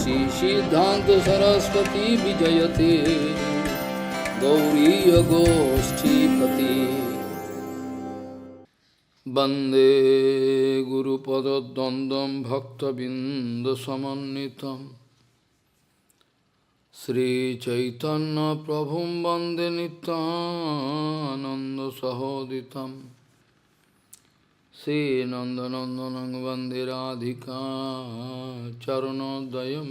श्री सिद्धांत सरस्वती विजयते गौरीय गोष्ठीपति वंदे गुरुपद्वंद्वं भक्तबिंदसमन्वितं श्रीचैतन्य प्रभुं वंदे नित्यानन्दसहोदितं श्रीनन्दनन्दनं वन्दे राधिका चरणोदयं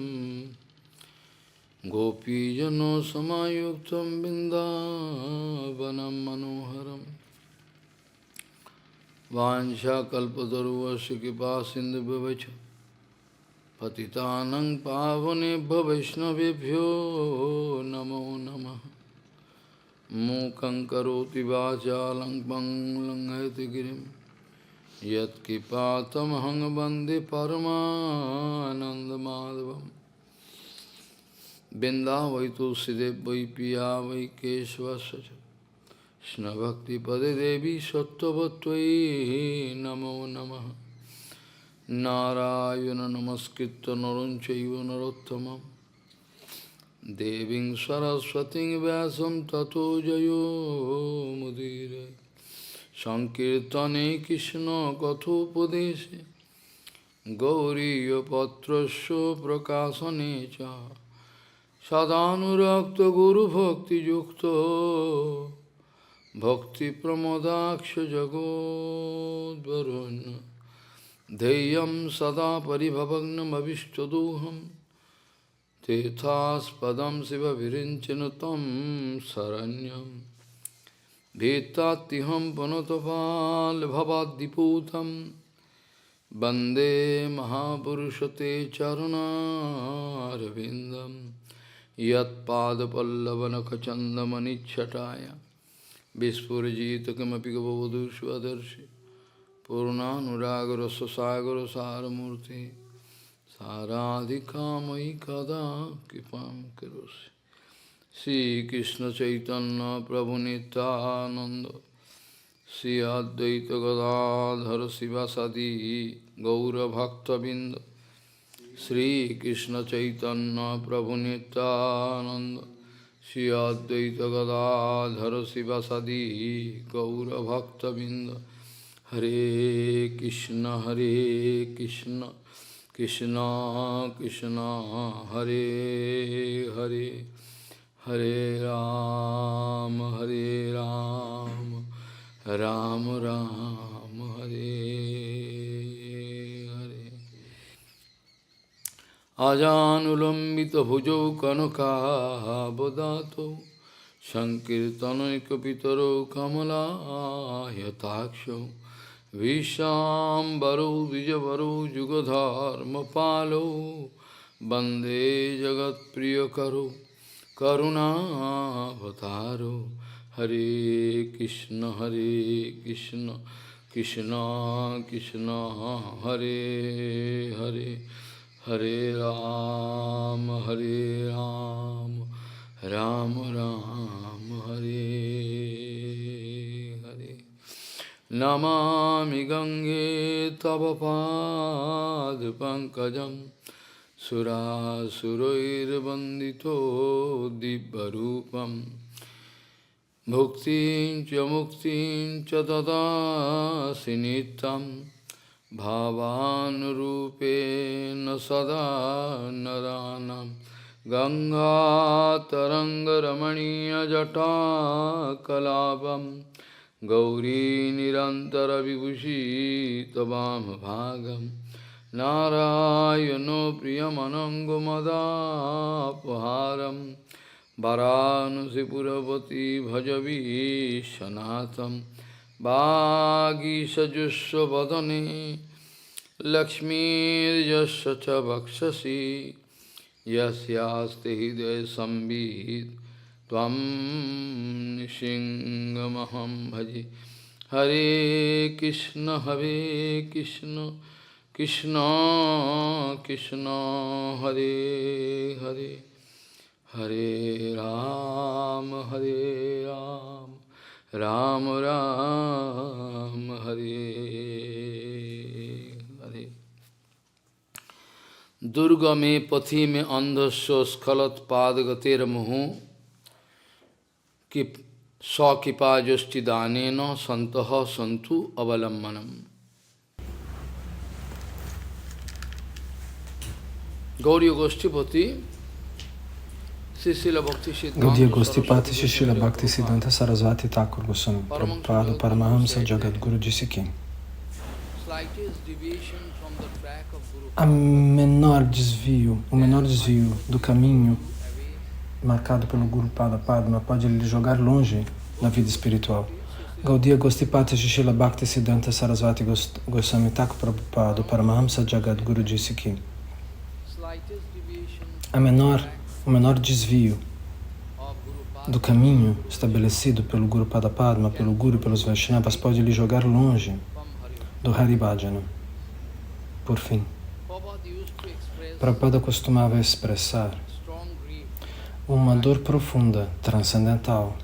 गोपीजनसमायुक्तं बिन्दावनं मनोहरम् वाञ्छाकल्पतरुवस्य कृपासिन्धुभ्यश्च पतितानं पावनेभ्यो वैष्णवेभ्यो नमो नमः। मूकं करोति वाचालं पङ्गुं लङ्घयति गिरिं यत्कृपातमहं वन्दे परमानन्दमाधवं। बिन्दावै तुलसीदेव वै पिया वै केशवस्य च कृष्णभक्तिपदे देवी सत्त्ववत्त्वयि नमो नमः। नारायण नमस्कृत्य नरं चैव नरोत्तमं देवीं सरस्वतीं व्यासं ततो जयो मुदीरये। संकीर्तने कृष्ण कथोपदेशे गौरीयपत्रस्य प्रकाशने च सदानुरक्त गुरुभक्तियुक्तो भक्तिप्रमोदाक्ष जगोद्वरुण्य ध्येयं सदा परिभवग्नमभिष्टदोहं तीर्थास्पदं शिवविरिञ्चनु तं शरण्यं भीतात्तिहं पुनतपाल्भवाद्दिपूतं वन्दे महापुरुषते चरणारविन्दं यत्पादपल्लवनखचन्दमनिच्छटाय विस्फुरजित किमपि गवधू स्वदर्शि पूर्णानुरागरससागर सारमूर्ति साराधिका मयि कदा कृपां करोसि। श्रीकृष्ण चैतन्य प्रभु नित्यानंद श्री अद्वैत गदाधर शिवासादि गौरभक्तबिंद श्रीकृष्ण चैतन्य प्रभु नित्यानंद श्री अद्वैत गदाधर शिवासादि गौरभक्तबिंद। हरे कृष्ण कृष्ण कृष्ण हरे हरे हरे राम राम राम हरे हरे। आजानुलंबित भुजौ कनकावदातो संकीर्तनैकपितरो कमलायताक्षौ विशाम्बरो द्विजवरो जुगधर्मपालो वन्दे जगत्प्रियकरो करुणावतारो। हरे कृष्ण कृष्ण कृष्ण हरे हरे हरे राम राम राम हरे हरे। नमामि गंगे तव पादपङ्कजं सुरासुरैर्वन्दितो दिव्यरूपं भुक्तिं च मुक्तिं च ददासि नित्यं भावानुरूपेण सदा नराणां। गंगातरङ्गरमणीयजटाकलापं गौरी निरन्तरविभूषी तवामभागं नारायणो प्रियमनङ्गमदापहारं वरानसीपुरपति भजवीशनाथं। वागीशजुष्वदने लक्ष्मीर्यस्य च वक्षसि यस्यास्ति हृदये संवित् त्वं नृसिंहमहं भजे। हरे कृष्ण कृष्ण कृष्ण हरे हरे हरे राम राम राम हरे Hare. Durga me pathi me andhasya skalat padagater muhu kip sakipa jasti danena santaha santu avalammanam. Gauriya Goshtipati, Gaudiya Goshtipati Srila Bhaktisiddhanta Sarasvati Thakur Goswami Prabhupada Paramahamsa Jagadguru disse que o menor desvio do caminho marcado pelo Guru Pada Padma pode lhe jogar longe na vida espiritual. Gaudiya Goshtipati Srila Bhaktisiddhanta Sarasvati Goswami Thakur Prabhupada Paramahamsa Jagadguru disse que o menor desvio do caminho estabelecido pelo Guru Pada Padma, pelo Guru e pelos Vaishnavas pode lhe jogar longe do Hari Bhajana. Por fim, Prabhupada costumava expressar uma dor profunda, transcendental.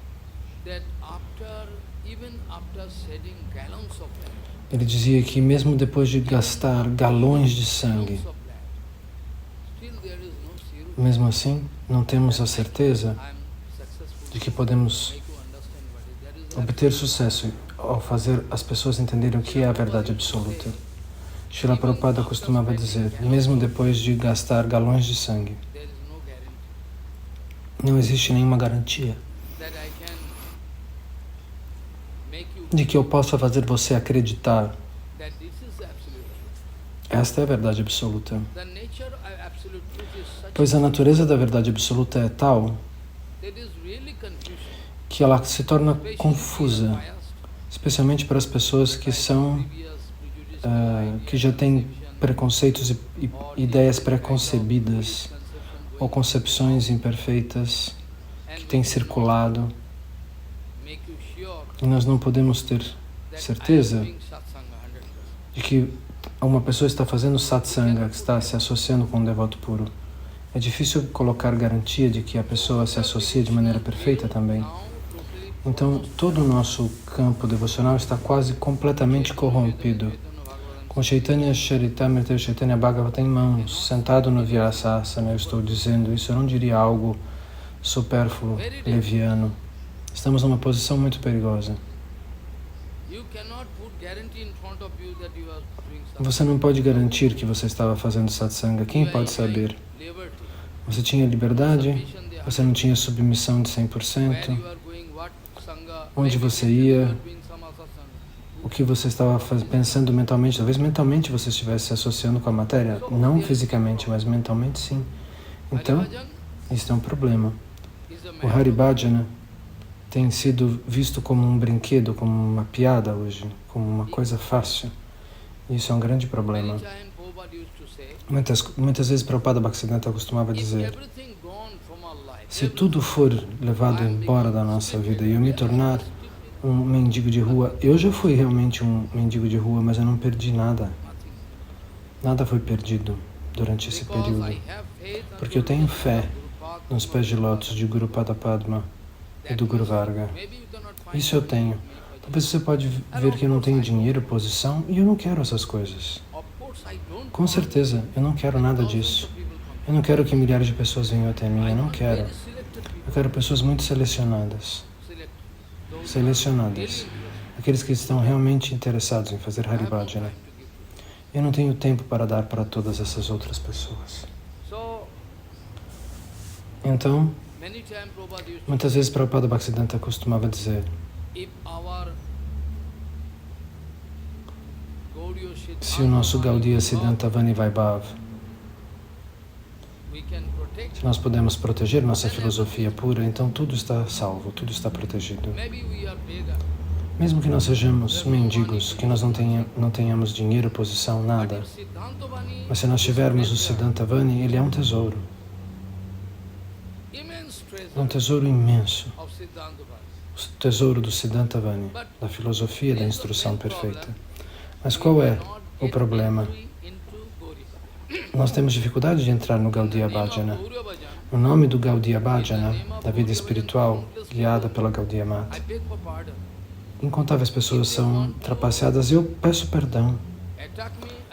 Ele dizia que mesmo depois de gastar galões de sangue, mesmo assim, não temos a certeza de que podemos obter sucesso ao fazer as pessoas entenderem o que é a verdade absoluta. Srila Prabhupada costumava dizer, mesmo depois de gastar galões de sangue, não existe nenhuma garantia de que eu possa fazer você acreditar. Esta é a verdade absoluta. Pois a natureza da verdade absoluta é tal que ela se torna confusa, especialmente para as pessoas que já têm preconceitos e ideias preconcebidas ou concepções imperfeitas que têm circulado. E nós não podemos ter certeza de que uma pessoa está fazendo satsanga, que está se associando com um devoto puro. É difícil colocar garantia de que a pessoa se associa de maneira perfeita também. Então, todo o nosso campo devocional está quase completamente corrompido. Com Chaitanya Charitamrita e Chaitanya Bhagavata em mãos, sentado no Vyasasana, eu estou dizendo isso, eu não diria algo supérfluo, leviano. Estamos numa posição muito perigosa. Você não pode garantir que você estava fazendo satsanga. Quem pode saber? Você tinha liberdade? Você não tinha submissão de 100%? Onde você ia? O que você estava pensando mentalmente? Talvez mentalmente você estivesse se associando com a matéria. Não fisicamente, mas mentalmente sim. Então, isso é um problema. O Hari Bhajana tem sido visto como um brinquedo, como uma piada hoje, como uma coisa fácil. Isso é um grande problema. Muitas vezes Prabhupada Bhaktisiddhanta costumava dizer, se tudo for levado embora da nossa vida e eu me tornar um mendigo de rua, eu já fui realmente um mendigo de rua, mas eu não perdi nada. Nada foi perdido durante esse período, porque eu tenho fé nos pés de lótus de Guru Pada Padma e do Guru Varga. Isso eu tenho. Talvez você pode ver que eu não tenho dinheiro, posição, e eu não quero essas coisas. Com certeza, eu não quero nada disso. Eu não quero que milhares de pessoas venham até mim, eu não quero. Eu quero pessoas muito selecionadas. Aqueles que estão realmente interessados em fazer Hari Bhajana. Eu não tenho tempo para dar para todas essas outras pessoas. Então, muitas vezes Prabhupada Bhaktisiddhanta costumava dizer, se o nosso Gaudiya Siddhanta Vani Vaibhav, se nós podemos proteger nossa filosofia pura, então tudo está salvo, tudo está protegido. Mesmo que nós sejamos mendigos, que nós não tenhamos dinheiro, posição, nada, mas se nós tivermos o Siddhanta Vani, ele é um tesouro. É um tesouro imenso. O tesouro do Siddhanta Vani, da filosofia da instrução perfeita. Mas qual é o problema? Nós temos dificuldade de entrar no Gaudiya Bhajana. O nome do Gaudiya Bhajana, da vida espiritual, guiada pela Gaudiya Mata. Incontáveis pessoas são trapaceadas e eu peço perdão.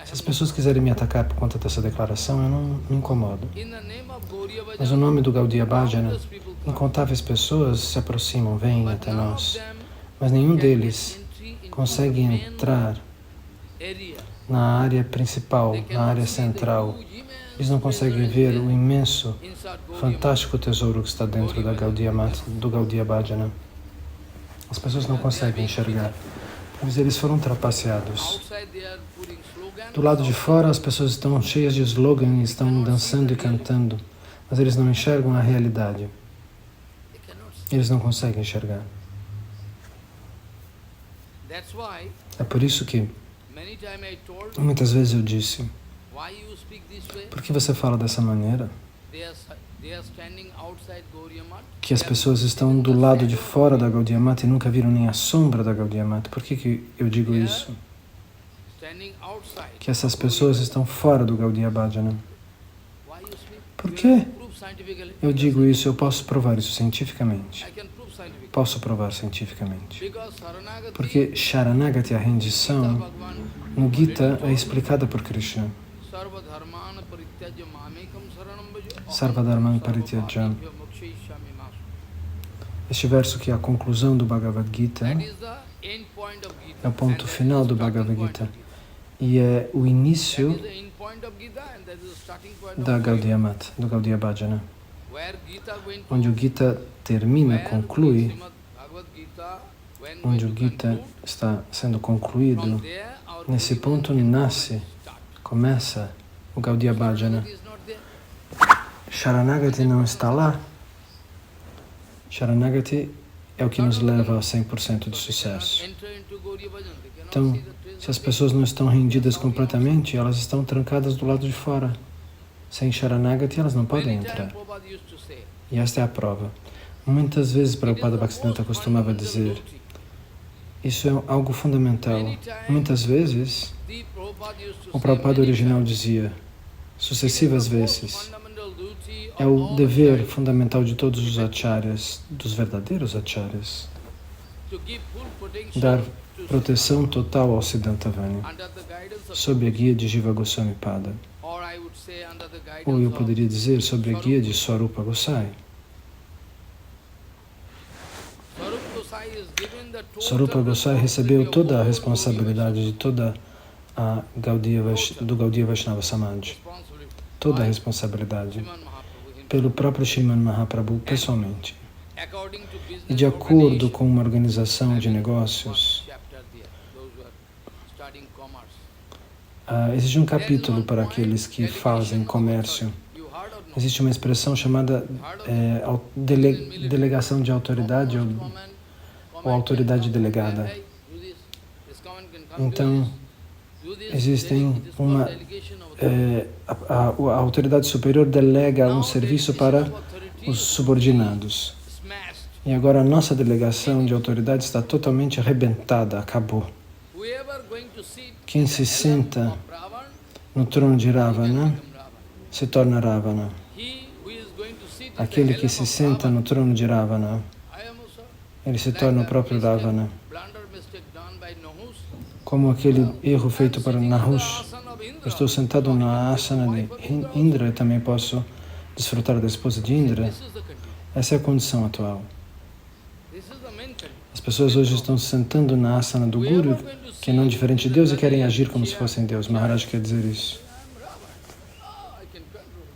Se as pessoas quiserem me atacar por conta dessa declaração, eu não me incomodo. Mas o nome do Gaudiya Bhajana, incontáveis pessoas se aproximam, vêm até nós, mas nenhum deles consegue entrar na área principal, na área central. Eles não conseguem ver o imenso, fantástico tesouro que está dentro do Gaudiya Bhajana. As pessoas não conseguem enxergar, pois eles foram trapaceados. Do lado de fora, as pessoas estão cheias de slogan, estão dançando e cantando, mas eles não enxergam a realidade. Eles não conseguem enxergar. É por isso que muitas vezes eu disse: por que você fala dessa maneira? Que as pessoas estão do lado de fora da Gaudiya Mata e nunca viram nem a sombra da Gaudiya Mata. Por que eu digo isso? Que essas pessoas estão fora do Gaudiya Bhajana. Por que eu digo isso? Eu posso provar isso cientificamente. Posso provar cientificamente. Porque Sharanagati, a rendição, no Gita é explicada por Krishna. Sarvadharman Parityajam. Este verso que é a conclusão do Bhagavad Gita, é o ponto final do Bhagavad Gita e é o início da Gaudiya Mata, do Gaudiya Bhajana, onde o Gita termina, conclui, onde o Gita está sendo concluído. Nesse ponto começa o Gaudiya Bhajana. Sharanagati não está lá. Sharanagati é o que nos leva a 100% de sucesso. Então, se as pessoas não estão rendidas completamente, elas estão trancadas do lado de fora. Sem Sharanagati, elas não podem entrar. E esta é a prova. Muitas vezes, Prabhupada Bhaktisiddhanta costumava dizer, isso é algo fundamental. Muitas vezes, o Prabhupada original dizia, sucessivas vezes, é o dever fundamental de todos os acharyas, dos verdadeiros acharyas, dar proteção total ao Siddhantavani, sob a guia de Jiva Goswami Pada. Ou eu poderia dizer, sob a guia de Swarupa Gosai. Swarupa Gosai recebeu toda a responsabilidade de toda a do Gaudiya Vaishnava Samaj. Toda a responsabilidade pelo próprio Sriman Mahaprabhu pessoalmente. E de acordo com uma organização de negócios, existe um capítulo para aqueles que fazem comércio. Existe uma expressão chamada delegação de autoridade ou autoridade delegada. Então, existem a autoridade superior delega um serviço para os subordinados. E agora a nossa delegação de autoridade está totalmente arrebentada, acabou. Quem se senta no trono de Ravana se torna Ravana. Aquele que se senta no trono de Ravana, ele se torna o próprio Ravana. Como aquele erro feito para Nahush. Eu estou sentado na asana de Indra e também posso desfrutar da esposa de Indra. Essa é a condição atual. As pessoas hoje estão se sentando na asana do Guru, que é não diferente de Deus, e querem agir como se fossem Deus. Maharaj quer dizer isso.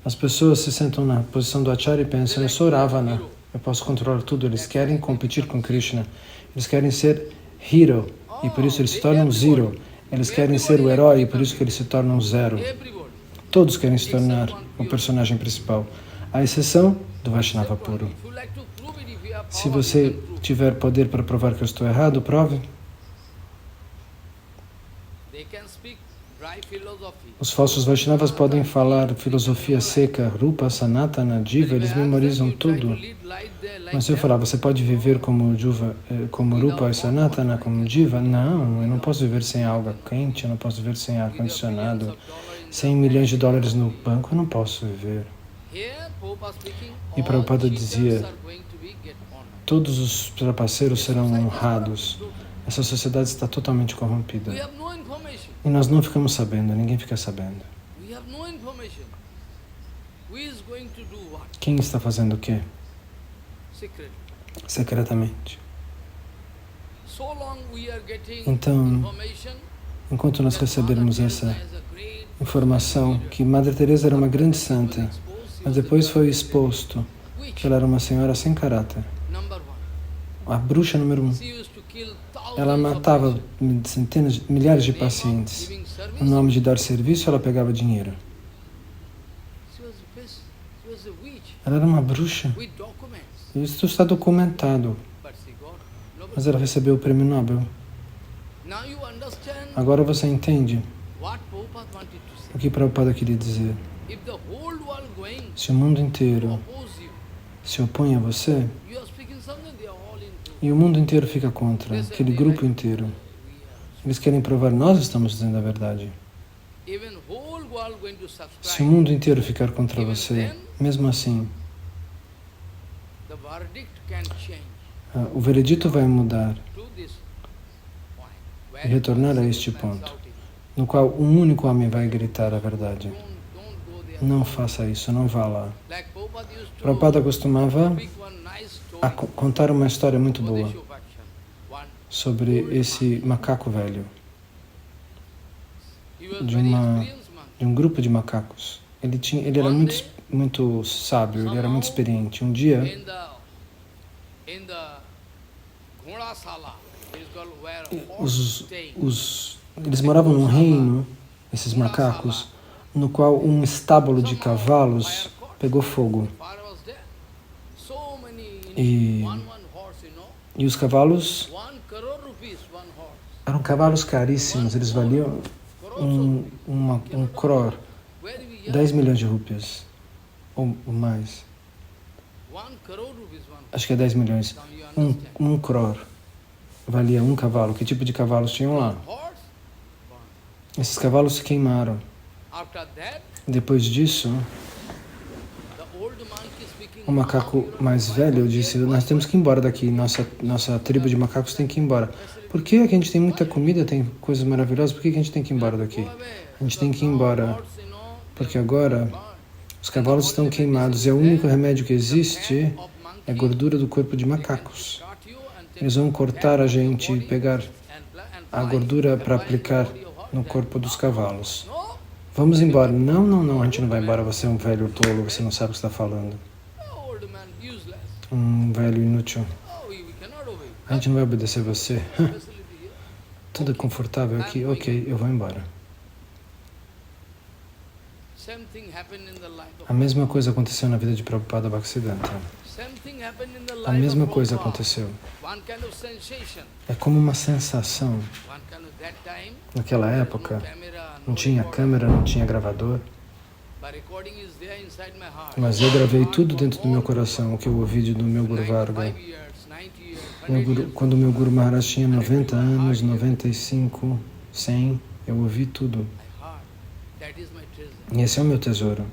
As pessoas se sentam na posição do Acharya e pensam, eu sou Ravana, eu posso controlar tudo. Eles querem competir com Krishna. Eles querem ser hero, e por isso eles se tornam zero. Eles querem ser o herói, e por isso que eles se tornam zero. Todos querem se tornar o personagem principal, à exceção do Vaishnava puro. Se você tiver poder para provar que eu estou errado, prove. Os falsos Vaishnavas podem falar filosofia seca, Rupa, Sanatana, Jiva, eles memorizam tudo. Mas se eu falar, você pode viver como Rupa e Sanatana, como Jiva? Não, eu não posso viver sem água quente, eu não posso viver sem ar-condicionado, $100 milhões no banco, eu não posso viver. E Prabhupada dizia, todos os trapaceiros serão honrados. Essa sociedade está totalmente corrompida. E nós não ficamos sabendo, ninguém fica sabendo. We have no information. Who is going to do what? Quem está fazendo o quê? Secret. Secretamente. So long we are getting Então, information enquanto nós that recebermos Mother essa Teresa is a great informação que Madre Teresa era uma grande santa, mas depois foi exposto witch, que ela era uma senhora sem caráter. number one. A bruxa número 1. She used to kill Ela thousands of matava patients. centenas, milhares de In the name of pacientes. giving service, No nome de dar serviço, ela pegava dinheiro. she was a pest. She was a witch Ela era uma bruxa. with documents. Isso está documentado. But she got Nobel. Mas ela recebeu o prêmio Nobel. Now you understand Agora você entende what Prabhupada wanted to say. o que Prabhupada queria dizer. If the whole world going Se o mundo to inteiro oppose you, se opõe a você, you are speaking something, they are all into. e o mundo inteiro fica contra, aquele grupo inteiro, eles querem provar nós estamos dizendo a verdade. Even whole world going to Se o subscribe. mundo inteiro ficar contra você, mesmo assim, The verdict can change o veredito vai mudar, to this point. e Where retornar a one este single man ponto, shouting, no qual um único homem vai gritar a verdade. Don't go there. Não faça isso, não vá lá. Like Prabhupada used to Prabhupada costumava speak one nice a story. contar uma história muito boa Bodhishu faction. One, sobre esse macaco velho, he was de very uma- experienced man. de um grupo de macacos. Ele era muito sábio, ele era muito experiente. Um dia, In the Ghodasala, it is called where os, horse stay. eles moravam num reino, esses macacos, no qual um estábulo de cavalos pegou fogo. Fire was there. So many, E- one horse, you know, E os cavalos 1 crore rupees, one horse. eram cavalos caríssimos, eles valiam um crore, Where we hear 10 milhões de rúpias, ou mais. 1 crore rupees, one. Acho que é 10 milhões. Now you understand. Um crore valia um cavalo. Que tipo de cavalos tinham lá? Horse. Esses cavalos se queimaram. After that, Depois disso, the old monkey speaking. o macaco mais velho disse: nós temos que ir embora daqui, nossa tribo de macacos tem que ir embora. Por que a gente tem muita comida, tem coisas maravilhosas, por que a gente tem que ir embora daqui? A gente tem que ir embora, porque agora os cavalos estão queimados e o único remédio que existe é gordura do corpo de macacos. Eles vão cortar a gente e pegar a gordura para aplicar no corpo dos cavalos. Vamos embora. Não, não, não, a gente não vai embora, você é um velho tolo, você não sabe o que está falando. Old man, useless. Um velho inútil. Oh, we cannot obey. A gente não vai obedecer você. Facility here. Tudo é confortável aqui. Ok, eu vou embora. Same thing happened in the life of A mesma coisa aconteceu na vida de Prabhupada Bhaktisiddhanta. Same thing happened in the A life mesma of coisa Prabhupada. aconteceu. One kind of sensation. É como uma sensação. One kind of that time. Naquela there was época, no camera, não no tinha recorder. câmera, não tinha gravador, But recording is there inside my heart. mas eu gravei tudo dentro do meu coração, o que eu ouvi do meu Guru Varga. 95 years, 90 years, 100 years. Quando meu Guru Maharaj tinha 90 anos, 95, 100, eu ouvi tudo. My heart. That is my treasure. E esse é o meu tesouro.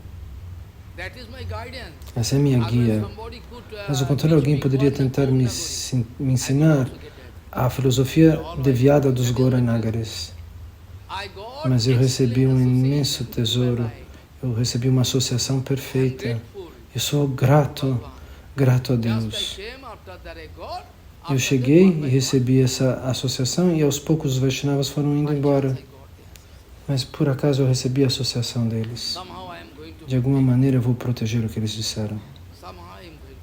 That is my guidance. Essa é a minha guia. Somebody could, Mas ao contrário, alguém poderia tentar me ensinar a filosofia deviada dos Gauranagaris. Mas eu recebi um imenso tesouro. Eu recebi uma associação perfeita. Eu sou grato a Deus. Eu cheguei e recebi essa associação e aos poucos os Vaishnavas foram indo embora. Mas por acaso eu recebi a associação deles. De alguma maneira eu vou proteger o que eles disseram.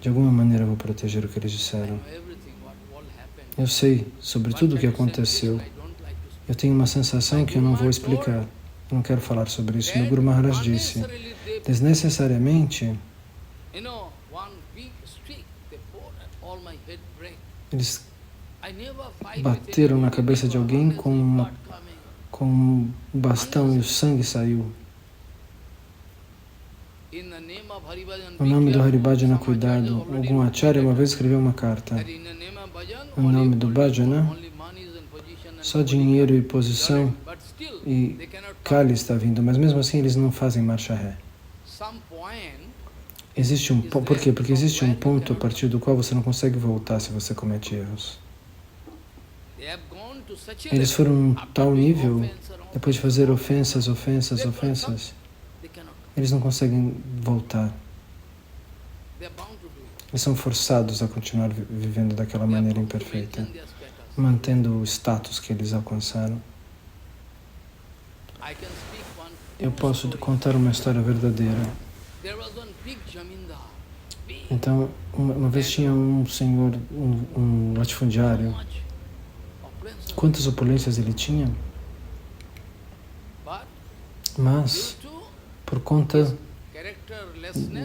De alguma maneira eu vou proteger o que eles disseram. Eu sei sobre tudo o que aconteceu. Eu tenho uma sensação que eu não vou explicar. Eu não quero falar sobre isso. Meu Guru Maharaj disse, desnecessariamente, eles bateram na cabeça de alguém com um bastão e o sangue saiu. O nome do Haribhajana, cuidado. Algum acharya uma vez escreveu uma carta. O nome do bhajana, só dinheiro e posição e Kali está vindo, mas mesmo assim eles não fazem marcha ré. Existe por quê? Porque existe um ponto a partir do qual você não consegue voltar se você comete erros. Eles foram a um tal nível Depois de fazer ofensas, eles não conseguem voltar. Eles são forçados a continuar vivendo daquela maneira imperfeita, mantendo o status que eles alcançaram. Eu posso contar uma história verdadeira. Então, uma vez tinha um senhor, um latifundiário. Quantas opulências ele tinha? Mas, por conta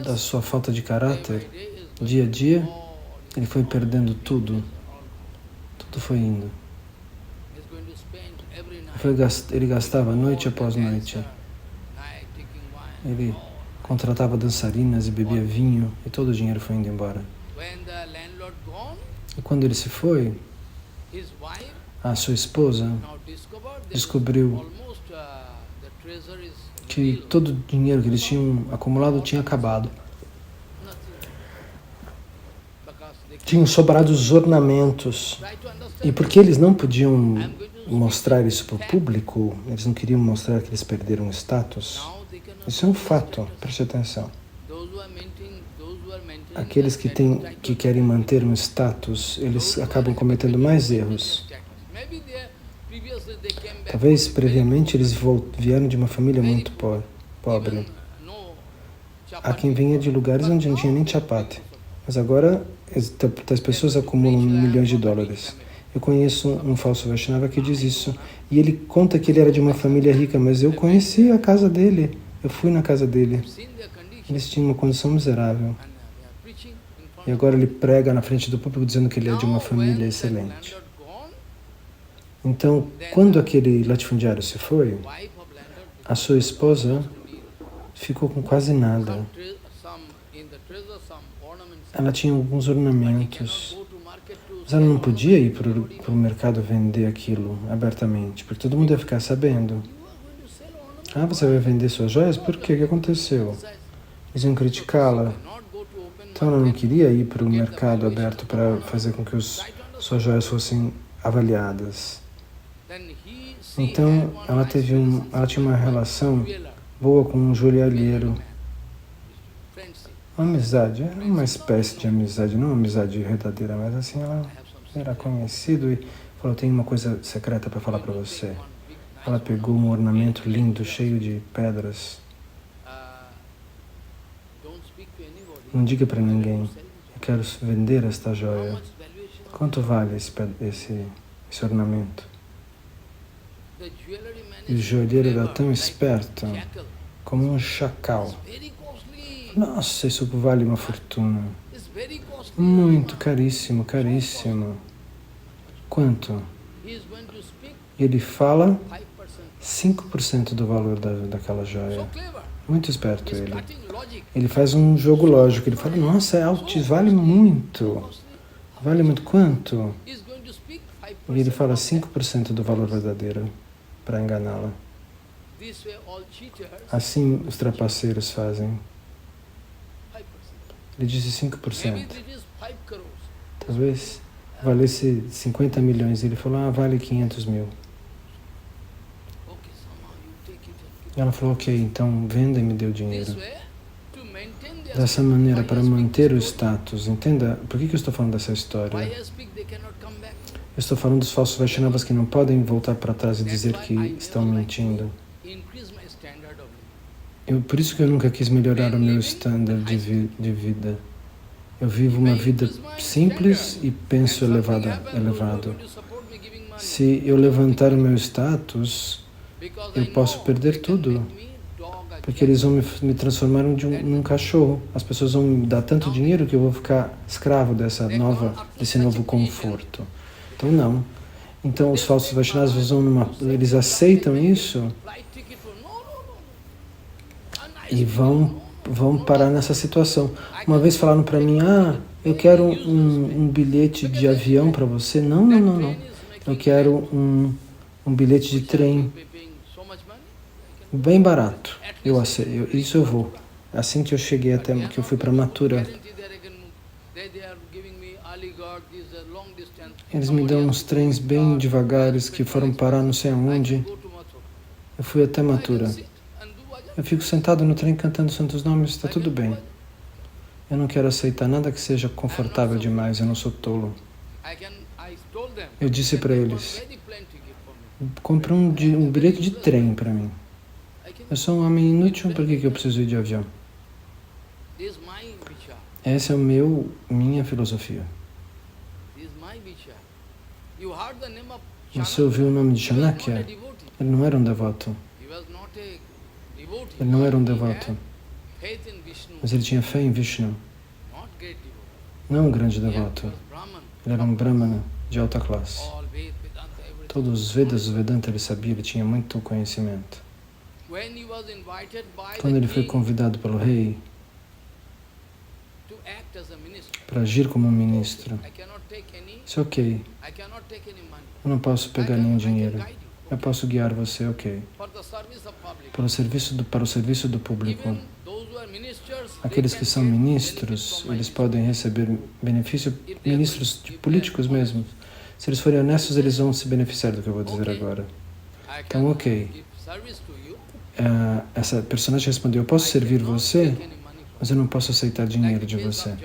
da sua falta de caráter, dia a dia, ele foi perdendo tudo. Tudo foi indo. Ele gastava noite após noite. Ele contratava dançarinas e bebia vinho, e todo o dinheiro foi indo embora. E quando ele se foi, a sua esposa descobriu que todo o dinheiro que eles tinham acumulado tinha acabado. Tinham sobrado os ornamentos. E porque eles não podiam mostrar isso para o público, eles não queriam mostrar que eles perderam o status. Isso é um fato, preste atenção. Aqueles que querem manter um status, eles acabam cometendo mais erros. Talvez previamente eles vieram de uma família muito pobre. Há quem venha de lugares onde não tinha nem chapate. Mas agora as pessoas acumulam milhões de dólares. Eu conheço um falso Vaishnava que diz isso. E ele conta que ele era de uma família rica, mas eu conheci a casa dele. Eu fui na casa dele. Eles tinham uma condição miserável. E agora ele prega na frente do público dizendo que ele é de uma família excelente. Então, quando aquele latifundiário se foi, a sua esposa ficou com quase nada. Ela tinha alguns ornamentos, mas ela não podia ir para o mercado vender aquilo abertamente, porque todo mundo ia ficar sabendo. Ah, você vai vender suas joias? Por quê? O que aconteceu? Eles iam criticá-la. Então ela não queria ir para o mercado aberto para fazer com que suas joias fossem avaliadas. Então ela tinha uma relação boa com um joalheiro. Uma amizade, era uma espécie de amizade, não uma amizade verdadeira, mas assim ela era conhecido e falou: tenho uma coisa secreta para falar para você. Ela pegou um ornamento lindo, cheio de pedras. Não diga para ninguém, eu quero vender esta joia. Quanto vale esse ornamento? E o joalheiro era tão esperto, como um chacal. Nossa, isso vale uma fortuna. Muito caríssimo, caríssimo. Quanto? Ele fala 5% do valor daquela joia. Muito esperto ele. Ele faz um jogo lógico. Ele fala: nossa, é alto, vale muito. Vale muito quanto? E ele fala 5% do valor verdadeiro para enganá-la. Assim os trapaceiros fazem. Ele disse 5%. Talvez valesse 50 milhões. Ele falou: vale 500 mil. Ela falou: ok, então venda e me dê o dinheiro. Dessa maneira, para manter o status. Entenda, por que eu estou falando dessa história? Eu estou falando dos falsos Vaishnavas que não podem voltar para trás e dizer que estão mentindo. Por isso que eu nunca quis melhorar o meu standard de vida. Eu vivo uma vida simples e penso elevado. Se eu levantar o meu status, eu posso perder tudo. Porque eles vão me transformar num cachorro. As pessoas vão me dar tanto dinheiro que eu vou ficar escravo desse novo conforto. Então não. Então os falsos Vaishnavas eles aceitam isso e vão parar nessa situação. Uma vez falaram para mim: eu quero um bilhete de avião para você. Não. Eu quero um bilhete de trem bem barato. Eu aceito. Isso eu vou. Assim que eu cheguei que eu fui para Mathura, eles me dão uns trens bem devagares que foram parar não sei aonde. Eu fui até Mathura. Eu fico sentado no trem cantando santos nomes, está tudo bem. Eu não quero aceitar nada que seja confortável demais, eu não sou tolo. Eu disse para eles, compre um bilhete de trem para mim. Eu sou um homem inútil, por que eu preciso ir de avião? Essa é minha filosofia. Você ouviu o nome de Chanakya? Ele não era um devoto. Ele não era um devoto. Mas ele tinha fé em Vishnu. Não um grande devoto. Ele era um brahmana de alta classe. Todos os Vedas, o Vedanta, ele sabia, ele tinha muito conhecimento. Quando ele foi convidado pelo rei para agir como um ministro, isso é ok. Eu não posso pegar nenhum dinheiro. Eu posso guiar você, ok. Para o serviço do público. Aqueles que são ministros, eles podem receber benefício, ministros políticos mesmo. Se eles forem honestos, eles vão se beneficiar do que eu vou dizer agora. Então, ok. Essa personagem respondeu, eu posso servir você, mas eu não posso aceitar dinheiro de você.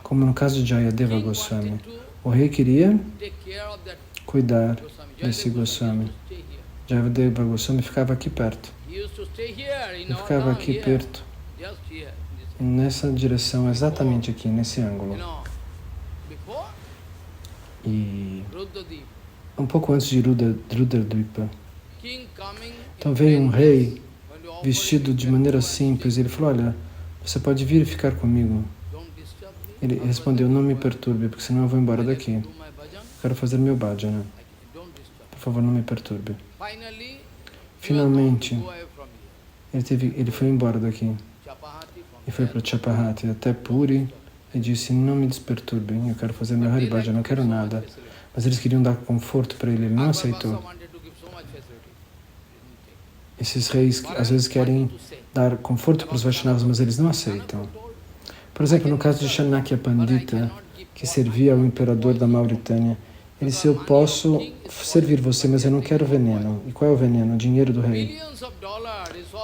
Como no caso de Jayadeva Goswami. O rei queria cuidar desse Goswami. Jayadeva Goswami ficava aqui perto. Ele ficava aqui perto. Nessa direção, exatamente aqui, nesse ângulo. E um pouco antes de Rudradvipa, então veio um rei vestido de maneira simples. Ele falou, olha, você pode vir e ficar comigo. Ele respondeu, não me perturbe, porque senão eu vou embora daqui. Quero fazer meu bhajana. Por favor, não me perturbe. Finalmente, ele foi embora daqui. E foi para Chapahati, até Puri, e disse, não me desperturbem, eu quero fazer meu Hari Bhajan, eu não quero nada. Mas eles queriam dar conforto para ele não aceitou. Esses reis às vezes querem dar conforto para os Vaishnavas, mas eles não aceitam. Por exemplo, no caso de Chanakya Pandita, que servia ao imperador da Mauritânia, ele disse, eu posso servir você, mas eu não quero veneno. E qual é o veneno? O dinheiro do rei.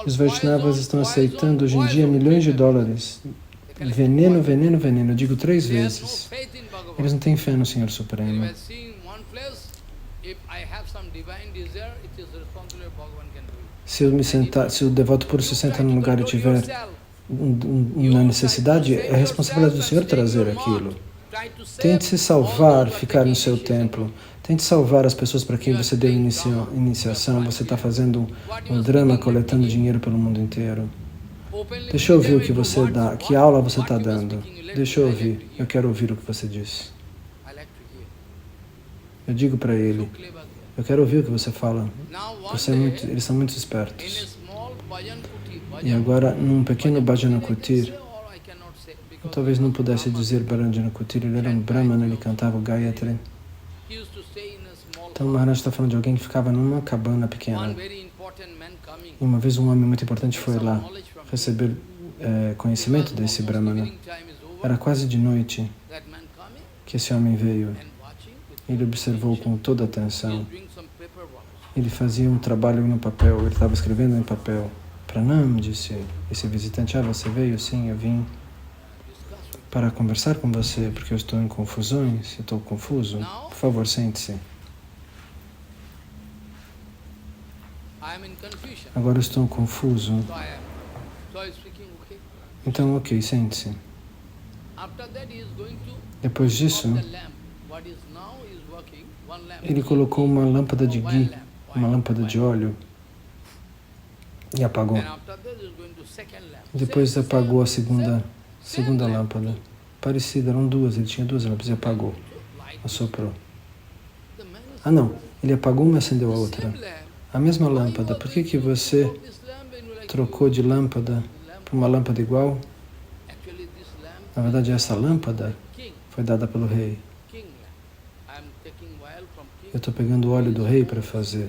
Os Vaishnavas estão aceitando hoje em dia milhões de dólares. Veneno, veneno, veneno. Eu digo 3 vezes. Eles não têm fé no Senhor Supremo. Se o devoto puro se senta num lugar e tiver uma necessidade, é a responsabilidade do Senhor trazer aquilo. Tente se salvar, ficar no seu templo. Tente salvar as pessoas para quem você deu iniciação. Você está fazendo um drama, coletando dinheiro pelo mundo inteiro. Deixa eu ouvir o que você dá. Que aula você está dando? Deixa eu ouvir. Eu quero ouvir o que você disse. Eu digo para ele, eu quero ouvir o que você fala. Eles são muito espertos. E agora, num pequeno Bhajana Kutir, eu talvez não pudesse dizer Bhajana Kutir, ele era um Brahmana, ele cantava o Gayatri. Então, o Maharaj está falando de alguém que ficava numa cabana pequena. E uma vez um homem muito importante foi lá receber conhecimento desse Brahmana. Era quase de noite que esse homem veio. Ele observou com toda atenção. Ele fazia um trabalho no papel, ele estava escrevendo em papel. Pranam, disse esse visitante, você veio? Sim, eu vim para conversar com você, porque eu estou em confusões, eu estou confuso. Por favor, sente-se. Agora eu estou confuso. Então, ok, sente-se. Depois disso, ele colocou uma lâmpada de ghee, uma lâmpada de óleo, e apagou. Depois apagou a segunda lâmpada. Parecida, eram 2, ele tinha 2 lâmpadas e apagou. Assoprou. Ah não, ele apagou uma e acendeu a outra. A mesma lâmpada, por que você trocou de lâmpada para uma lâmpada igual? Na verdade, essa lâmpada foi dada pelo rei. Eu estou pegando o óleo do rei para fazer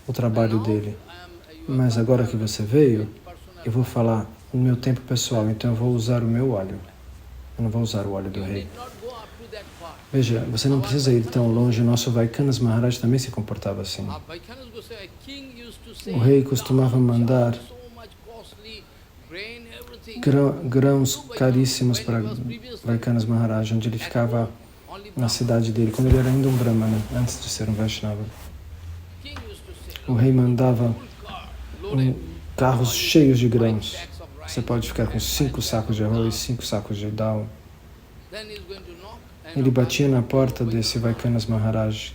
o trabalho dele. Mas agora que você veio, eu vou falar no meu tempo pessoal, então eu vou usar o meu óleo. Eu não vou usar o óleo do rei. Veja, você não precisa ir tão longe, o nosso Vaikanas Maharaj também se comportava assim. O rei costumava mandar grãos caríssimos para Vaikanas Maharaj, onde ele ficava na cidade dele, quando ele era ainda um Brahmana, antes de ser um Vaishnava. O rei mandava carros cheios de grãos. Você pode ficar com 5 sacos de arroz, 5 sacos de dal. Ele batia na porta desse Vaikanas Maharaj.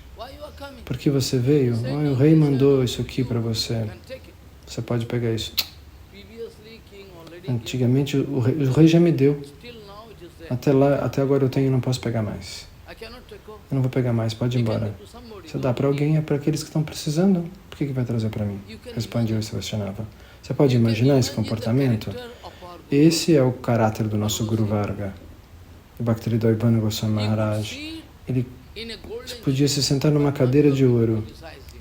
Por que você veio? Oh, o rei mandou isso aqui para você. Você pode pegar isso. Antigamente o rei já me deu. Até agora eu tenho e não posso pegar mais. Eu não vou pegar mais, pode ir embora. Você dá para alguém, é para aqueles que estão precisando. Por que vai trazer para mim? Respondeu esse Vaishnava. Você pode imaginar esse comportamento? Esse é o caráter do nosso Guru Varga. O Bhaktivedanta Goswami Maharaj. Ele podia se sentar numa cadeira de ouro.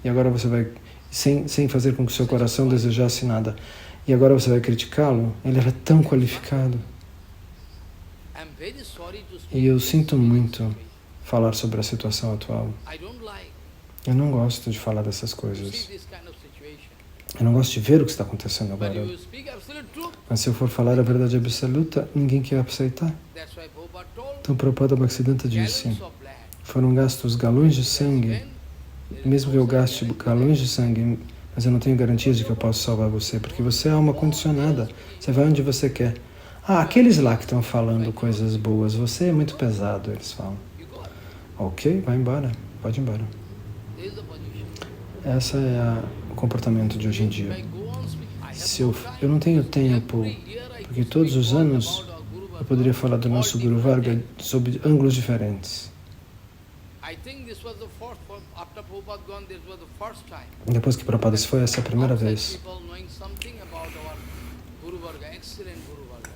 E agora você vai, sem fazer com que o seu coração desejasse nada. E agora você vai criticá-lo? Ele era tão qualificado. E eu sinto muito falar sobre a situação atual. Eu não gosto de falar dessas coisas. Eu não gosto de ver o que está acontecendo agora. Mas se eu for falar a verdade absoluta, ninguém quer aceitar. Então, Prabhupada Bhaktisiddhanta disse, foram gastos galões de sangue, mesmo que eu gaste galões de sangue, mas eu não tenho garantias de que eu posso salvar você, porque você é alma condicionada, você vai onde você quer. Ah, aqueles lá que estão falando coisas boas, você é muito pesado, eles falam. Ok, vai embora, pode ir embora. Esse é o comportamento de hoje em dia. Se eu não tenho tempo, porque todos os anos eu poderia falar do nosso Guru Varga sob ângulos diferentes. Depois que Prabhupada se foi, essa é a primeira vez.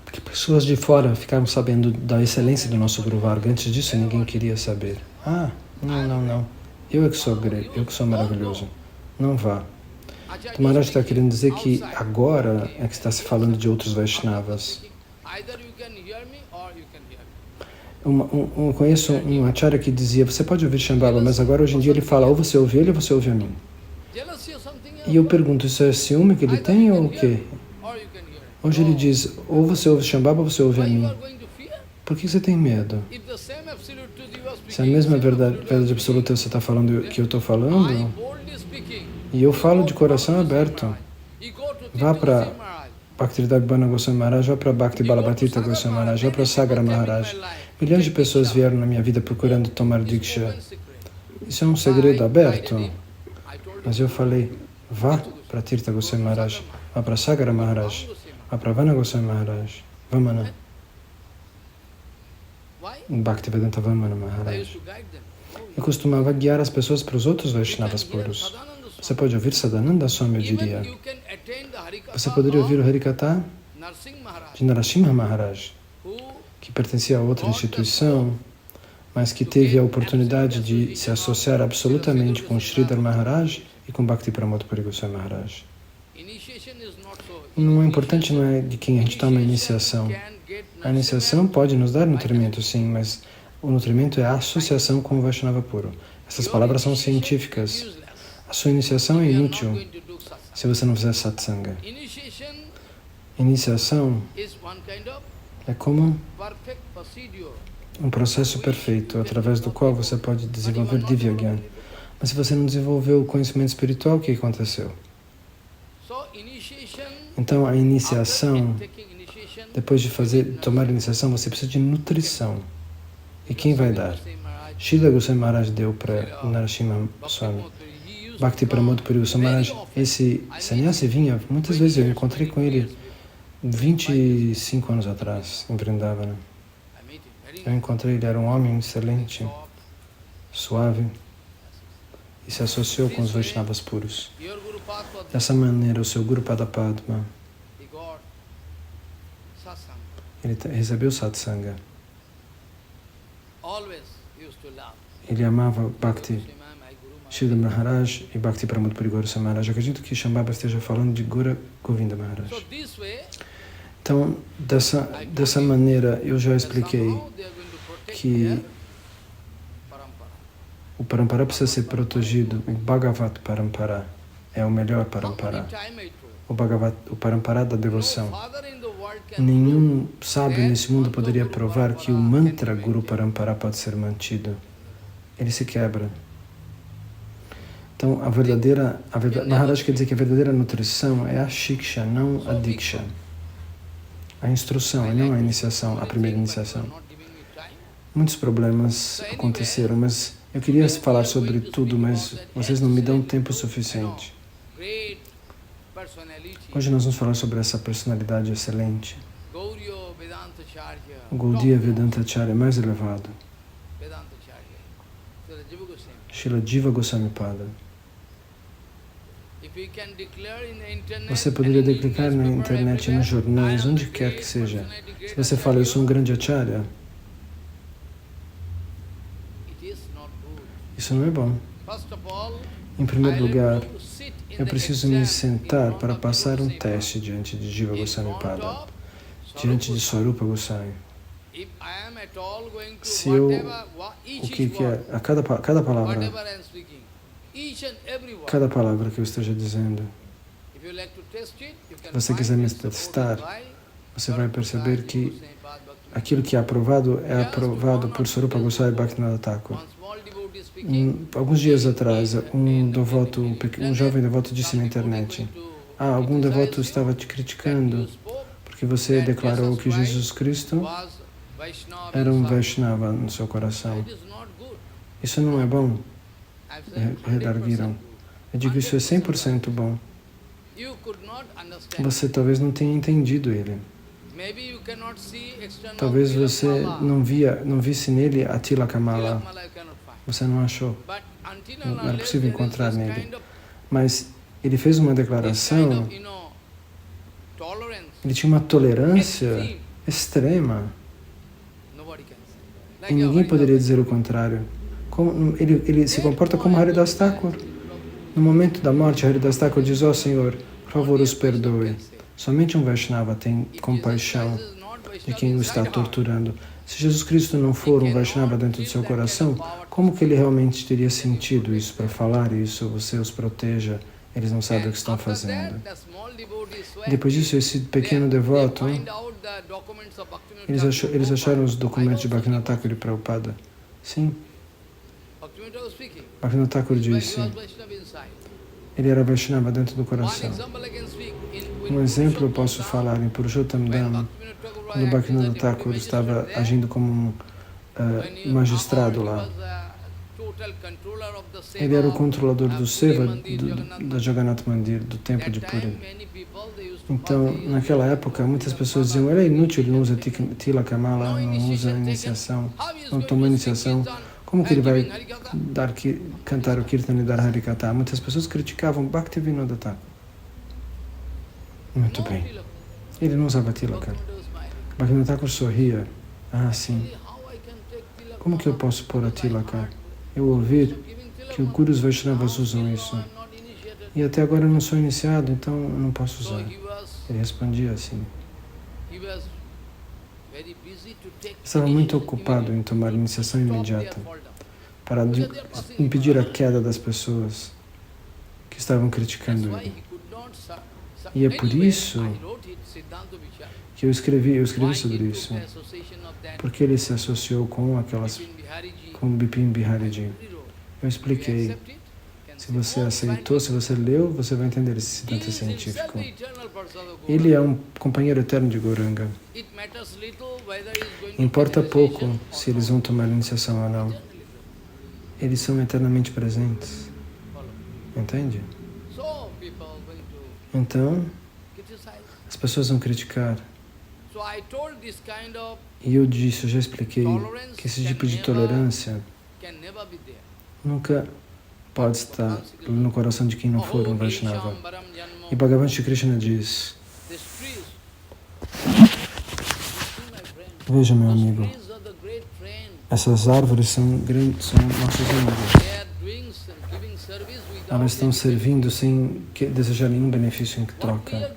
Porque pessoas de fora ficaram sabendo da excelência do nosso Guru Varga. Antes disso, ninguém queria saber. Ah, não. Eu é que sou grande, eu que sou maravilhoso. Não vá. O Maharaj está querendo dizer que agora é que está se falando de outros Vaishnavas. Eu conheço um acharya que dizia, você pode ouvir Shambhava, mas agora hoje em dia ele fala, ou você ouve ele ou você ouve a mim. E eu pergunto, isso é ciúme que ele tem ou o quê? Hoje ele diz, ou você ouve Shambhava ou você ouve a mim. Por que você tem medo? Se a mesma verdade absoluta você está falando que eu estou falando, e eu falo de coração aberto, vá para Bhaktivedanta Goswami Maharaj, vá para Bhakti Balabhatita Goswami Maharaj, vá para Sagar Maharaj. Milhões de pessoas vieram na minha vida procurando tomar Diksha. Isso é um segredo aberto. Mas eu falei, vá para Tirtha Goswami Maharaj, vá para Sagar Maharaj, vá para Vana Goswami Maharaj, Vamana. Bhaktivedanta Vamana Maharaj. Eu costumava guiar as pessoas para os outros Vaishnavas puros. Você pode ouvir Sadananda Swami, eu diria. Você poderia ouvir o Harikatha de Narasimha Maharaj, que pertencia a outra instituição, mas que teve a oportunidade de se associar absolutamente com Sridhar Maharaj e com Bhakti Pramod Puri Goswami Maharaj. Não é importante, não é de quem a gente toma a iniciação. A iniciação pode nos dar nutrimento, sim, mas o nutrimento é a associação com o Vaishnava puro. Essas palavras são científicas. A sua iniciação é inútil se você não fizer satsanga. Iniciação é como um processo perfeito, através do qual você pode desenvolver Divyagyan. Mas se você não desenvolveu o conhecimento espiritual, o que aconteceu? Então, a iniciação, depois de tomar a iniciação, você precisa de nutrição. E quem vai dar? Srila Goswami Maharaj deu para Narasimha Swami. Bhakti Pramod Puri Goswami Maharaj, esse sannyasi vinha, muitas vezes eu encontrei com ele 25 anos atrás, em Vrindavana. Eu encontrei, ele era um homem excelente, suave, e se associou com os Vaishnavas puros. Dessa maneira, o seu Guru Padapadma, ele recebeu satsanga. Ele amava Bhakti Sridhar Maharaj e Bhakti Pramod Puri Goswami Maharaj. Acredito que Shambhava esteja falando de Gura Govinda Maharaj. Então, dessa maneira, eu já expliquei que O Parampara precisa ser protegido. O Bhagavat Parampara é o melhor Parampara. O Parampara da devoção. Nenhum sábio nesse mundo poderia provar que o mantra Guru Parampara pode ser mantido. Ele se quebra. Então, Maharaj quer dizer que a verdadeira nutrição é a Shiksha, não a Diksha. A instrução, e não a iniciação, a primeira iniciação. Muitos problemas aconteceram, mas eu queria falar sobre tudo, mas vocês não me dão tempo suficiente. Hoje nós vamos falar sobre essa personalidade excelente. O Gaudiya Vedanta Acharya mais elevado. Srila Jiva Goswami Pada. Você poderia declarar na internet, nos jornais, onde quer que seja. Se você fala, eu sou um grande Acharya, isso não é bom. Em primeiro lugar, eu preciso me sentar para passar um teste diante de Jiva Goswami Pada, diante de Swarupa Goswami. Se eu, o que é, a cada palavra que eu esteja dizendo, se você quiser me testar, você vai perceber que aquilo que é aprovado por Swarupa Goswami Bhaktivinoda Thakur. Alguns dias atrás, um jovem devoto disse na internet, algum devoto estava te criticando porque você declarou que Jesus Cristo era um Vaishnava no seu coração. Isso não é bom. Redarguiram. Eu digo, isso é 100% bom. Você talvez não tenha entendido ele. Talvez você não visse nele a Tilaka Mala. Você não achou. Não era possível encontrar nele. Mas ele fez uma declaração. Ele tinha uma tolerância extrema. E ninguém poderia dizer o contrário. Ele se comporta como Haridas Thakur. No momento da morte, Haridas Thakur diz, Senhor, por favor, os perdoe. Somente um Vaishnava tem compaixão de quem o está torturando. Se Jesus Cristo não for um Vaishnava dentro do seu coração, como que ele realmente teria sentido isso para falar isso? Você os proteja, eles não sabem o que estão fazendo. Depois disso, esse pequeno devoto, eles acharam os documentos de Bhaktivinoda Thakur e Prabhupada. Sim. Bhaktivinoda Thakur disse, ele era Vaishnava dentro do coração. Um exemplo eu posso falar em Purushottam Dham, quando Bhaktivinoda Thakur estava agindo como um magistrado lá. Ele era o controlador do Seva da Jagannath Mandir, do templo de Puri. Então, naquela época, muitas pessoas diziam, ele é inútil, ele não usa Tilaka Mala, não usa iniciação, não toma iniciação. Como que ele vai cantar o Kirtan e dar Harikata? Muitas pessoas criticavam Bhaktivinoda Thakur. Muito bem. Ele não usava Tilaka. Bhaktivinoda Thakur sorria. Sim. Como que eu posso pôr a Tilaka? Eu ouvi que os Gurus Vaishnavas usam isso. E até agora eu não sou iniciado, então eu não posso usar. Ele respondia assim. Estava muito ocupado em tomar iniciação imediata para impedir a queda das pessoas que estavam criticando ele. E é por isso que eu escrevi sobre isso, porque ele se associou com Bipin Bihariji. Eu expliquei. Se você aceitou, se você leu, você vai entender esse incidente científico. Ele é um companheiro eterno de Gauranga. Importa pouco se eles vão tomar iniciação ou não. Eles são eternamente presentes. Entende? Então, as pessoas vão criticar. E eu já expliquei, que esse tipo de tolerância nunca pode estar no coração de quem não for um Vaishnava. E Bhagavan Shri Krishna diz, veja, meu amigo, essas árvores são nossos amigos. Elas estão servindo sem desejar nenhum benefício em troca.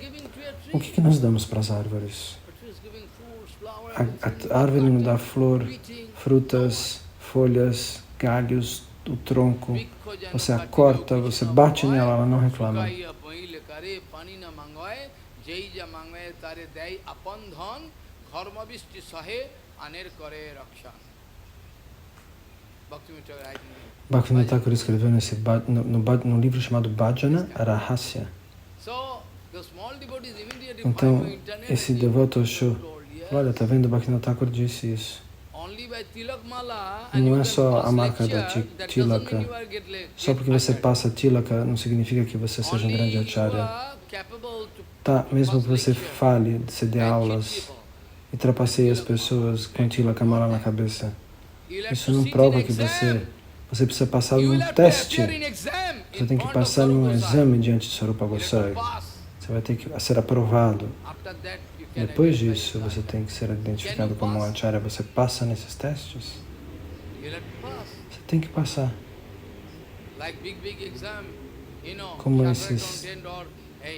O que nós damos para as árvores? A árvore nos dá flor, frutas, folhas, galhos, o tronco, você a corta, você bate nela, ela não reclama. Bhaktivinoda Thakur escreveu no livro chamado Bhajana Rahasya. Então, esse devoto achou, olha, tá vendo, Bhaktivinoda Thakur disse isso. Não é só a marca da tilaka. Só porque você passa tilaka não significa que você seja um grande acharya. Tá, mesmo que você fale, você dê aulas e trapaceie as pessoas com tilaka mala na cabeça, isso não prova que você precisa passar num teste. Você tem que passar num exame diante de Swarupa Gosai. Você vai ter que ser aprovado. Depois disso, você tem que ser identificado como um acharya. Você passa nesses testes? Você tem que passar. Como esses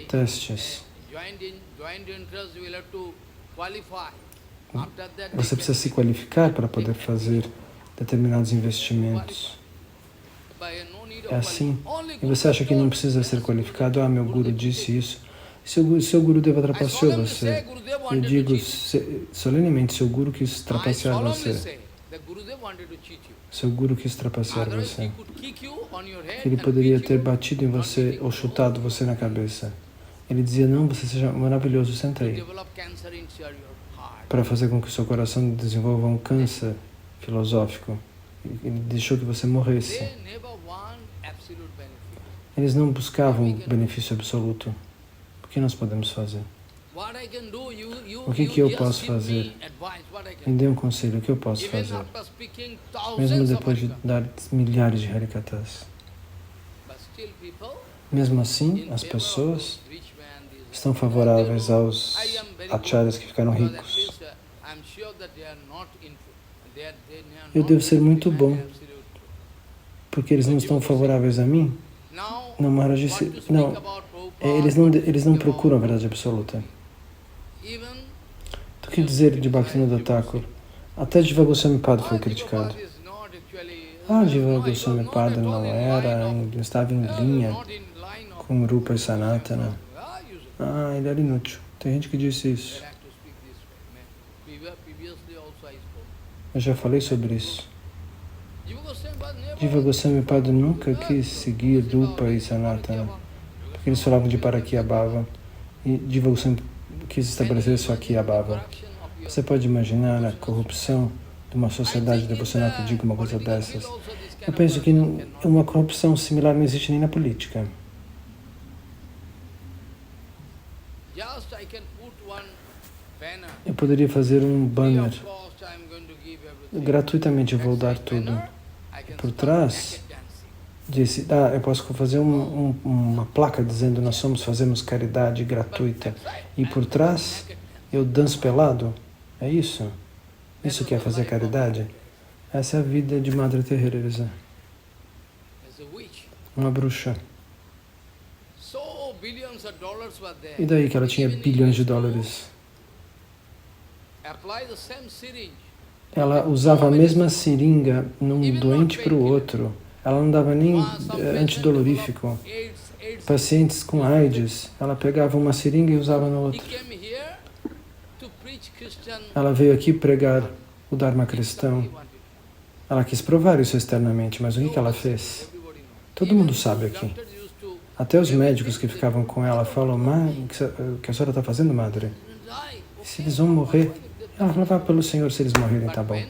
testes. Você precisa se qualificar para poder fazer determinados investimentos. É assim. E você acha que não precisa ser qualificado? Ah, meu guru disse isso. Seu guru deva trapaceou você. Eu digo solenemente, seu guru quis trapacear você. Seu guru quis trapacear você. Ele poderia ter batido em você ou chutado você na cabeça. Ele dizia, não, você seja maravilhoso, senta aí. Para fazer com que o seu coração desenvolva um câncer filosófico. Ele deixou que você morresse. Eles não buscavam o benefício absoluto. O que nós podemos fazer? O que eu posso fazer? Me dê um conselho, o que eu posso fazer? Mesmo depois de dar milhares de harikatas. Mesmo assim, as pessoas estão favoráveis aos acharyas que ficaram ricos. Eu devo ser muito bom, porque eles não estão favoráveis a mim? Não, Maharaj disse, não, eles não procuram a verdade absoluta. O que dizer de Bhaktivinoda Thakur? Até Jiva Goswami Pada foi criticado. Jiva Goswami Pada não estava em linha com Rupa e Sanatana. Ele era inútil. Tem gente que disse isso. Eu já falei sobre isso. Jiva Goswami Pada nunca quis seguir Rupa e Sanatana, porque eles falavam de Parakyabhava, e Jiva Goswami quis estabelecer só Akiyabhava. Você pode imaginar a corrupção de uma sociedade devocional que diga uma coisa dessas? Eu penso que uma corrupção similar não existe nem na política. Eu poderia fazer um banner. Gratuitamente eu vou dar tudo. Por trás, disse, eu posso fazer uma placa dizendo nós fazemos caridade gratuita. E por trás, eu danço pelado. É isso? Isso que é fazer caridade? Essa é a vida de Madre Teresa. Uma bruxa. E daí que ela tinha bilhões de dólares? Ela usava a mesma seringa num doente para o outro. Ela não dava nem antidolorífico. Pacientes com AIDS, ela pegava uma seringa e usava no outro. Ela veio aqui pregar o Dharma cristão. Ela quis provar isso externamente, mas o que ela fez? Todo mundo sabe aqui. Até os médicos que ficavam com ela falam, o que a senhora está fazendo, madre? Se eles vão morrer, ela falava pelo Senhor, se eles morrerem, tá bom.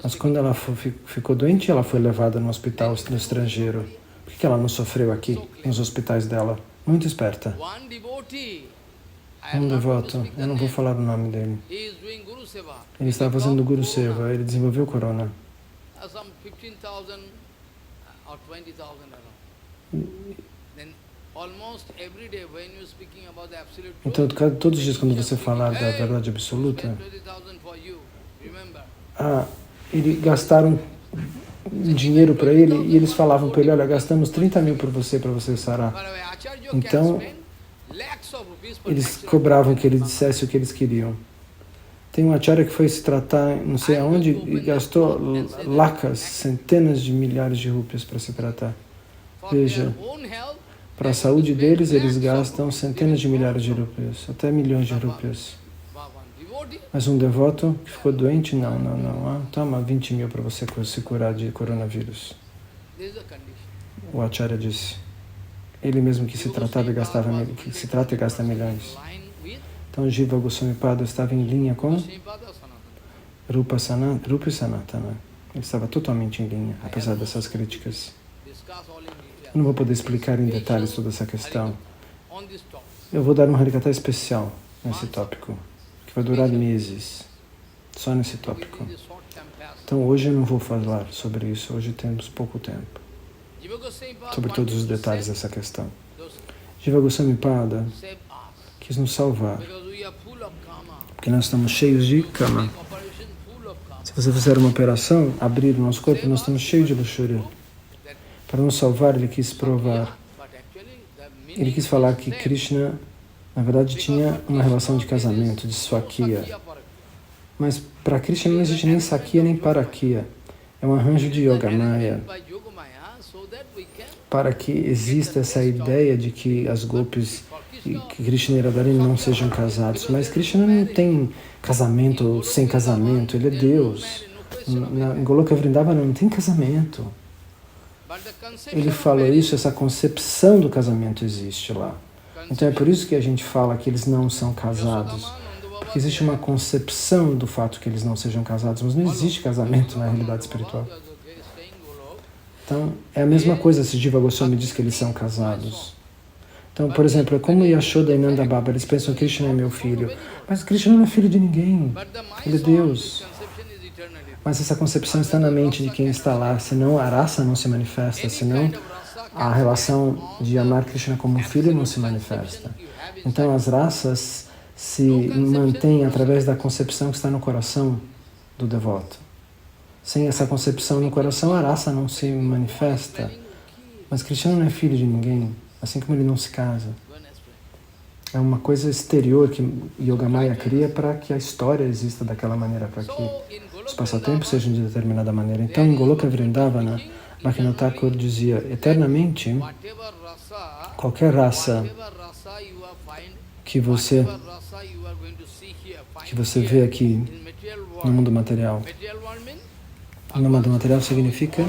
Mas quando ela ficou doente, ela foi levada no hospital no estrangeiro. Por que ela não sofreu aqui, nos hospitais dela? Muito esperta. Um devoto, eu não vou falar o nome dele. Ele estava fazendo Guru Seva, ele desenvolveu corona. Então, todos os dias quando você falar da verdade absoluta, eles gastaram dinheiro para ele e eles falavam para ele, olha, gastamos 30 mil por você, para você sarar. Então, eles cobravam que ele dissesse o que eles queriam. Tem um acharya que foi se tratar não sei aonde e gastou lakhas, centenas de milhares de rúpias para se tratar. Veja, para a saúde deles, eles gastam centenas de milhares de rúpias, até milhões de rúpias. Mas um devoto que ficou doente, não. Toma 20 mil para você se curar de coronavírus. O acharya disse. Ele mesmo que se tratava e gastava, que se trata e gasta milhões. Então, Jiva Goswami Pada estava em linha com Rupa e Sanatana. Ele estava totalmente em linha, apesar dessas críticas. Eu não vou poder explicar em detalhes toda essa questão. Eu vou dar um Harikatha especial nesse tópico, que vai durar meses, só nesse tópico. Então, hoje eu não vou falar sobre isso, hoje temos pouco tempo, sobre todos os detalhes dessa questão. Jiva Goswami Pada quis nos salvar, porque nós estamos cheios de kama. Se você fizer uma operação, abrir o nosso corpo, nós estamos cheios de luxúria. Para nos salvar, ele quis provar. Ele quis falar que Krishna, na verdade, tinha uma relação de casamento, de swakiya. Mas para Krishna não existe nem sakiya nem parakiya. É um arranjo de Yogamaya. Para que exista essa ideia de que as gopis e que Krishna e Radharani não sejam casados. Mas Krishna não tem casamento sem casamento, ele é Deus. Em Goloka Vrindavana não tem casamento. Ele falou isso, essa concepção do casamento existe lá. Então é por isso que a gente fala que eles não são casados. Porque existe uma concepção do fato que eles não sejam casados, mas não existe casamento na realidade espiritual. Então, é a mesma coisa se Jiva Goswami diz que eles são casados. Então, por exemplo, é como Yashoda e Nanda Baba, eles pensam que Krishna é meu filho. Mas Krishna não é filho de ninguém, ele é Deus. Mas essa concepção está na mente de quem está lá, senão a raça não se manifesta, senão a relação de amar Krishna como um filho não se manifesta. Então, as raças se mantêm através da concepção que está no coração do devoto. Sem essa concepção no coração, a raça não se manifesta. Mas Krishna não é filho de ninguém, assim como ele não se casa. É uma coisa exterior que Yogamaya cria para que a história exista daquela maneira, para que os passatempos sejam de determinada maneira. Então, em Goloka Vrindavana, Bhaktivinoda Thakur dizia, eternamente, qualquer raça que você vê aqui no mundo material. No mundo material significa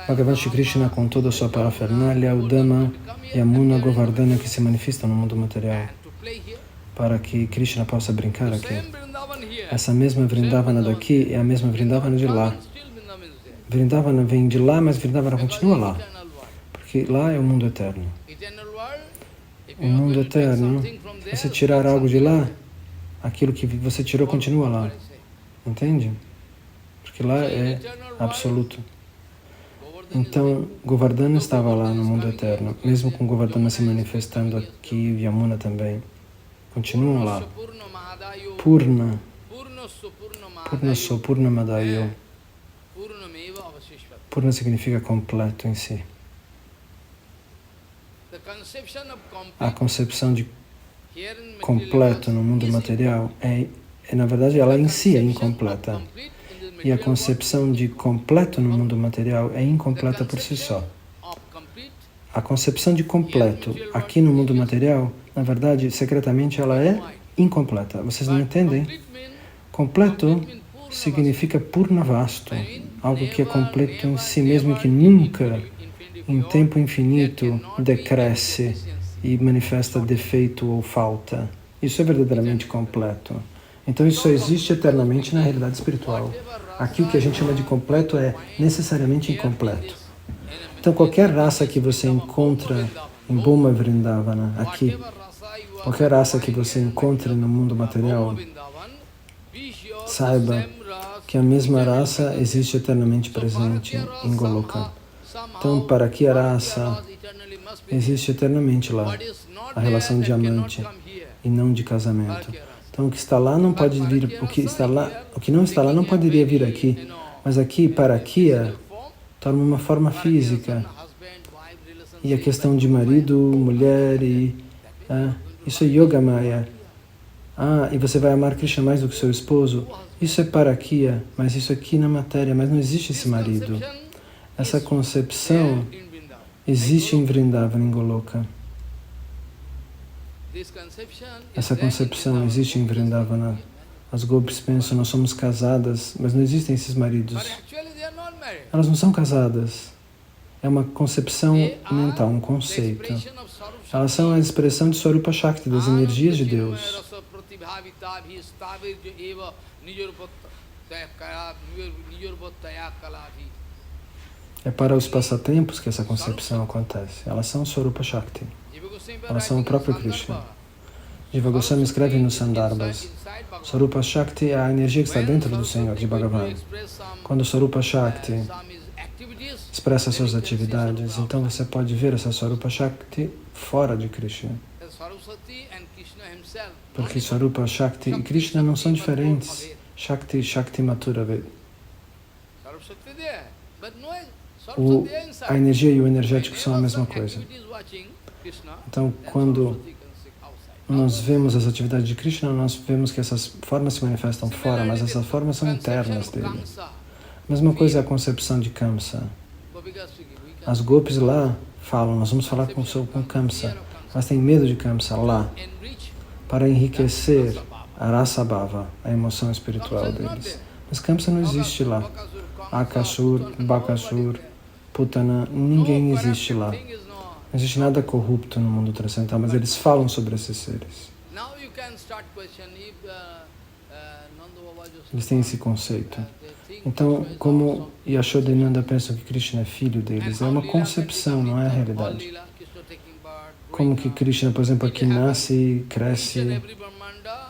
Bhagavan Shri Krishna com toda a sua parafernália, o Dhamma, Yamuna, Govardhana que se manifestam no mundo material, para que Krishna possa brincar aqui. Essa mesma Vrindavana daqui é a mesma Vrindavana de lá. Vrindavana vem de lá, mas Vrindavana continua lá, porque lá é o mundo eterno. O mundo eterno, se você tirar algo de lá, aquilo que você tirou continua lá. Entende? Porque lá é absoluto. Então, Govardhana estava lá no mundo eterno, mesmo com Govardhana se manifestando aqui, Yamuna também. Continuam lá. Purna. Purnaso, Purnamadayo. Purna significa completo em si. A concepção de completo no mundo material na verdade, ela em si é incompleta. E a concepção de completo no mundo material é incompleta por si só. A concepção de completo aqui no mundo material, na verdade, secretamente, ela é incompleta. Vocês não entendem? Completo significa purna vasto, algo que é completo em si mesmo e que nunca, em tempo infinito, decresce e manifesta defeito ou falta. Isso é verdadeiramente completo. Então isso só existe eternamente na realidade espiritual. Aqui o que a gente chama de completo é necessariamente incompleto. Então qualquer raça que você encontra em Bhuma Vrindavana, aqui, qualquer raça que você encontre no mundo material, saiba que a mesma raça existe eternamente presente em Goloka. Então, para que a raça existe eternamente lá, a relação de amante e não de casamento. Então, o que está lá não pode vir, o que não está lá não poderia vir aqui, mas aqui, para aqui, torna uma forma física. E a questão de marido, mulher, isso é Yogamaya. Ah, e você vai amar Krishna mais do que seu esposo? Isso é parakya, mas isso aqui na matéria, mas não existe esse marido. Essa concepção existe em Vrindavan, em Goloka. Essa concepção existe em Vrindavana. As gopis pensam, nós somos casadas, mas não existem esses maridos. Elas não são casadas. É uma concepção mental, um conceito. Elas são a expressão de Swarupa Shakti, das energias de Deus. É para os passatempos que essa concepção acontece. Elas são Swarupa Shakti. Elas são o próprio Krishna. Jiva Goswami escreve nos Sandarbhas. Swarupa Shakti é a energia que está dentro do Senhor, de Bhagavan. Quando Swarupa Shakti expressa suas atividades, então você pode ver essa Swarupa Shakti fora de Krishna. Porque Swarupa Shakti e Krishna não são diferentes. Shakti, Shakti Mathura. A energia e o energético são a mesma coisa. Então, quando nós vemos as atividades de Krishna, nós vemos que essas formas se manifestam fora, mas essas formas são internas dele. A mesma coisa é a concepção de Kamsa. As gopis lá falam, nós vamos falar com Kamsa, mas tem medo de Kamsa lá, para enriquecer a Rasa Bhava, a emoção espiritual deles. Mas Kamsa não existe lá. Akasur, Bakasur, Putana, ninguém existe lá. Não existe nada corrupto no mundo transcendental, mas eles falam sobre esses seres. Eles têm esse conceito. Então, como Yashoda e Nanda pensam que Krishna é filho deles, é uma concepção, não é a realidade. Como que Krishna, por exemplo, aqui nasce e cresce.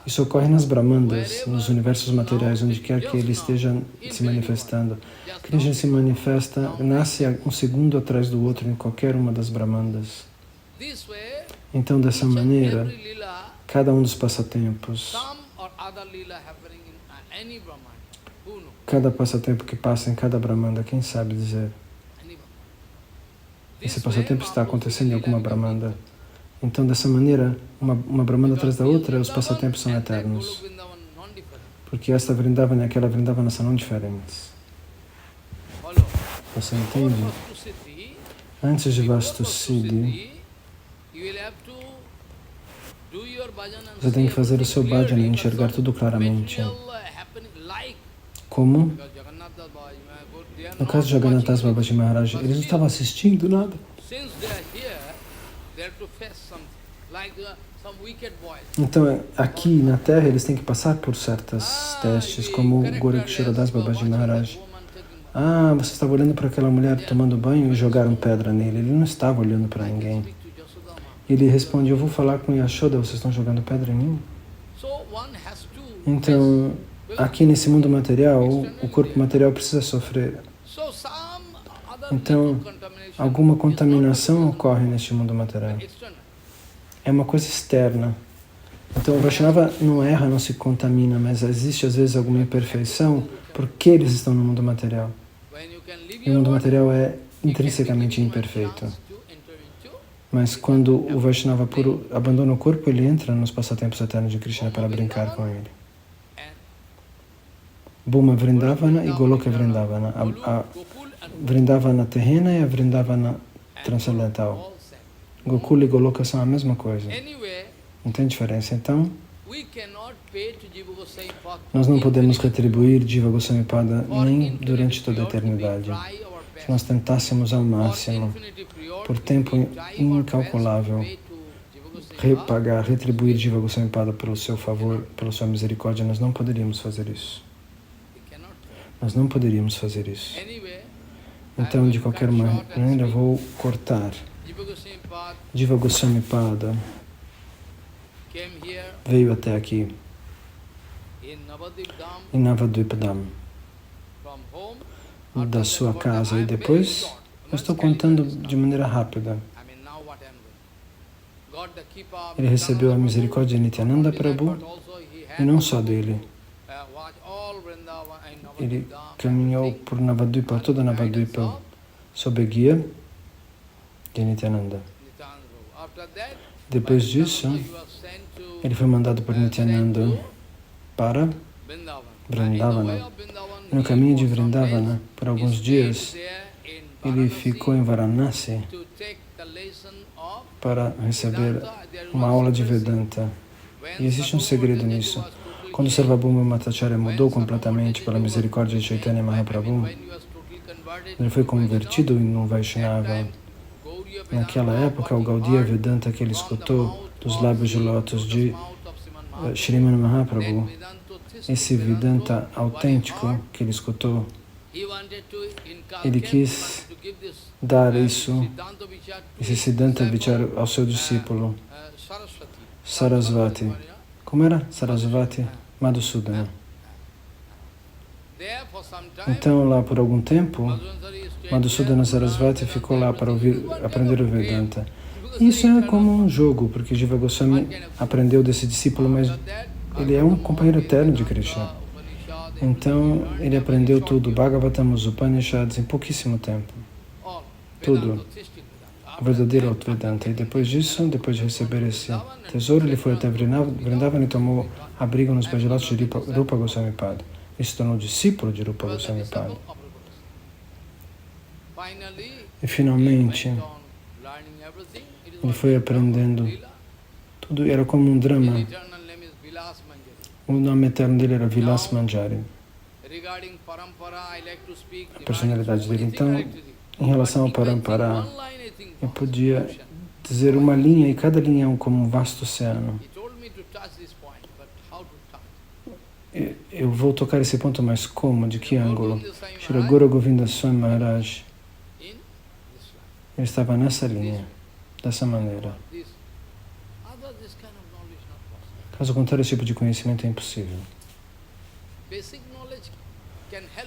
Isso ocorre nas Brahmandas, nos universos materiais, onde quer que ele esteja se manifestando. Krishna se manifesta, nasce um segundo atrás do outro em qualquer uma das Brahmandas. Então, dessa maneira, cada um dos passatempos, cada passatempo que passa em cada Brahmanda, quem sabe dizer? Esse passatempo está acontecendo em alguma Brahmanda. Então, dessa maneira, uma Brahmanda atrás da outra, os passatempos são eternos. Porque esta Vrindavana e aquela Vrindavana são não diferentes. Você entende? Antes de Vastu Siddhi, você tem que fazer o seu bhajana e enxergar tudo claramente. Como? No caso de Jagannath Das Babaji Maharaj, eles não estavam assistindo nada. Então, aqui na Terra, eles têm que passar por certos testes, como o Gorakshara Das Babaji Maharaj. Ah, você estava olhando para aquela mulher tomando banho e jogaram pedra nele. Ele não estava olhando para ninguém. Ele responde, eu vou falar com Yashoda, vocês estão jogando pedra em mim? Então, aqui nesse mundo material, o corpo material precisa sofrer. Então, alguma contaminação ocorre neste mundo material. É uma coisa externa. Então, o Vaishnava não erra, não se contamina, mas existe às vezes alguma imperfeição porque eles estão no mundo material. E o mundo material é intrinsecamente imperfeito. Mas quando o Vaishnava puro abandona o corpo, ele entra nos passatempos eternos de Krishna para brincar com ele. Bhuma Vrindavana e Goloka Vrindavana. A Vrindavana terrena e a Vrindavana transcendental. Gokula e Goloka são a mesma coisa. Não tem diferença. Então, nós não podemos retribuir Jiva Goswami Pada nem durante toda a eternidade. Se nós tentássemos ao máximo, por tempo incalculável, retribuir Jiva Goswami Pada pelo seu favor, pela sua misericórdia, nós não poderíamos fazer isso. Nós não poderíamos fazer isso. Então, de qualquer maneira, eu vou cortar. Jiva Goswami Pada veio até aqui, em Navadvipadam, da sua casa, e depois eu estou contando de maneira rápida. Ele recebeu a misericórdia de Nityananda Prabhu, e não só dele. Ele caminhou por Navadvipa, toda Navadvipa, sob a guia de Nityananda. Depois disso, ele foi mandado por Nityananda para Vrindavana. No caminho de Vrindavana, por alguns dias, ele ficou em Varanasi para receber uma aula de Vedanta. E existe um segredo nisso. Quando Sarvabhauma Bhattacharya mudou completamente pela misericórdia de Chaitanya Mahaprabhu, ele foi convertido no Vaishnava. Naquela época, o Gaudiya Vedanta que ele escutou dos lábios de lótus de Sriman Mahaprabhu, esse Vedanta autêntico que ele escutou, ele quis dar isso, esse Siddhanta Vichara ao seu discípulo, Sarasvati. Como era? Sarasvati Madhusudana. Então, lá por algum tempo, Madhusudana Sarasvati ficou lá para aprender o Vedanta. Isso é como um jogo, porque Jiva Goswami aprendeu desse discípulo, mas ele é um companheiro eterno de Krishna. Então, ele aprendeu tudo, Bhagavatam, os Upanishads, em pouquíssimo tempo. Tudo. O verdadeiro Vedanta. E depois disso, depois de receber esse tesouro, ele foi até Vrindavana e tomou abrigo nos Bhajalas de Rupa Goswami Pada. Ele se tornou discípulo de Rupa Goswami Pada. E finalmente, ele foi aprendendo tudo, era como um drama. O nome eterno dele era Vilas Manjari, a personalidade dele. Então, em relação ao Parampara, eu podia dizer uma linha, e cada linha é como um vasto oceano. Eu vou tocar esse ponto, mas como? De que ângulo? Shri Guru Govinda Swami Maharaj, ele estava nessa linha, dessa maneira. Caso contrário, esse tipo de conhecimento é impossível.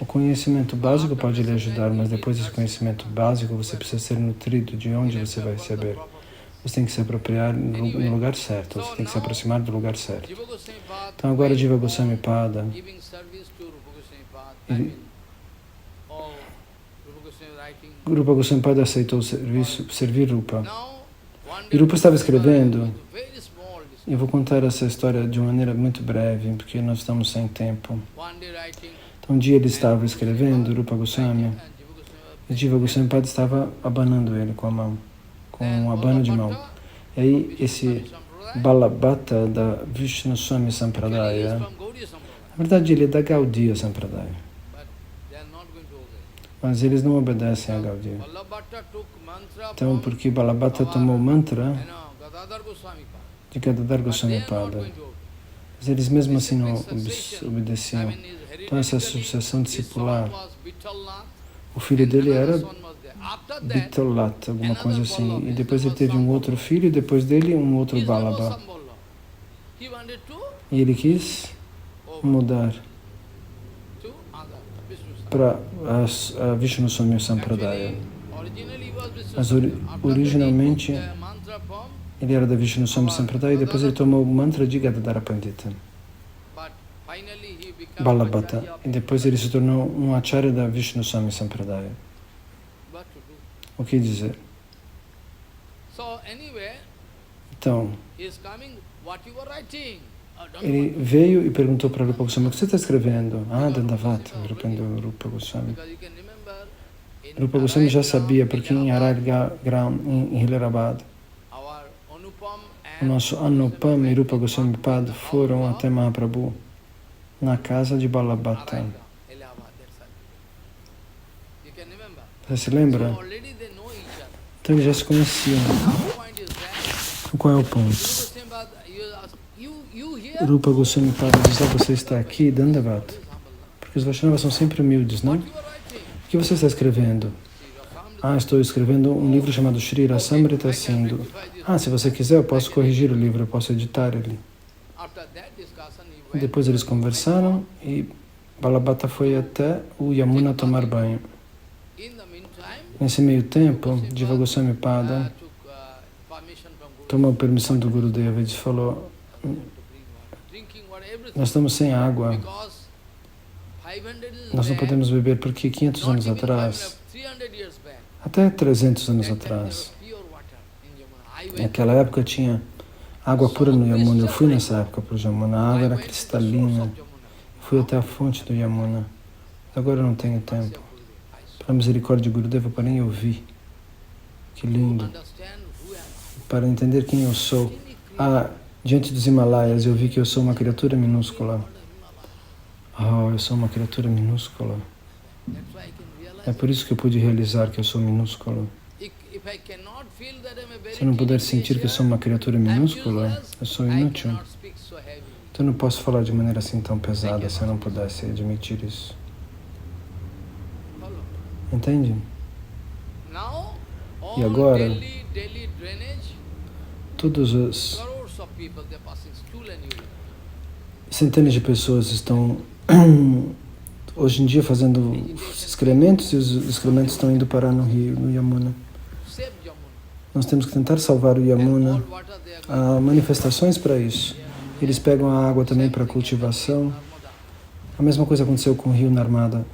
O conhecimento básico pode lhe ajudar, mas depois desse conhecimento básico, você precisa ser nutrido de onde você vai receber. Você tem que se apropriar no lugar certo, você tem que se aproximar do lugar certo. Então agora Jiva Goswami Pada, Rupa Goswami Pada aceitou servir Rupa. E Rupa estava escrevendo. Eu vou contar essa história de uma maneira muito breve, porque nós estamos sem tempo. Então, um dia ele estava escrevendo, Rupa Goswami, e Jiva Goswami Pada estava abanando ele com a mão, com um abano de mão. E aí, esse Balabhata da Vishnu Swami Sampradaya, na verdade, ele é da Gaudiya Sampradaya, mas eles não obedecem a Gaudiya. Então, porque Balabhata tomou o mantra de Gadadhar Goswami Pada, mas eles mesmo assim não obedeciam. Então essa sucessão discipular, o filho dele era Vitolat, alguma coisa assim, e depois ele teve um outro filho, e depois dele um outro Balaba. E ele quis mudar para a Vishnu Swami Sampradaya. Mas originalmente ele era da Vishnu Swami Sampradaya e depois ele tomou o mantra de Gadadhara Pandita, Balabhata, e depois ele se tornou um acharya da Vishnu Swami Sampradaya. O que dizer? Então, ele veio e perguntou para Rupa Goswami: o que você está escrevendo? Ah, Dandavata, respondeu Rupa Goswami. Rupa Goswami já sabia, porque em Arargram, em Hilarabad, o nosso Anupam e Rupa Goswami Pada foram até Mahaprabhu na casa de Balabhata. Você se lembra? Então eles já se conheciam. Qual é o ponto? Rupa Goswami Pada diz: você está aqui, Dandavata, porque os Vaishnavas são sempre humildes, não? O que você está escrevendo? Ah, estou escrevendo um livro chamado Shri Rasamrita Sindhu. Ah, se você quiser, eu posso corrigir o livro, eu posso editar ele. Depois eles conversaram e Balabhata foi até o Yamuna tomar banho. Nesse meio tempo, Jiva Goswami Pada tomou permissão do Gurudeva e falou: nós estamos sem água, nós não podemos beber, porque 500 anos atrás, até 300 anos atrás, naquela época tinha água pura no Yamuna. Eu fui nessa época para o Yamuna, a água era cristalina. Fui até a fonte do Yamuna. Agora eu não tenho tempo. Para a misericórdia de Gurudeva, para nem ouvir. Que lindo. Para entender quem eu sou. Diante dos Himalaias, eu vi que eu sou uma criatura minúscula. Eu sou uma criatura minúscula. É por isso que eu pude realizar que eu sou minúsculo. Se eu não puder sentir que eu sou uma criatura minúscula, eu sou inútil. Então eu não posso falar de maneira assim tão pesada se eu não pudesse admitir isso. Entende? E agora, todos os centenas de pessoas estão hoje em dia fazendo excrementos e os excrementos estão indo parar no rio, no Yamuna. Nós temos que tentar salvar o Yamuna. Há manifestações para isso. Eles pegam a água também para cultivação. A mesma coisa aconteceu com o rio Narmada.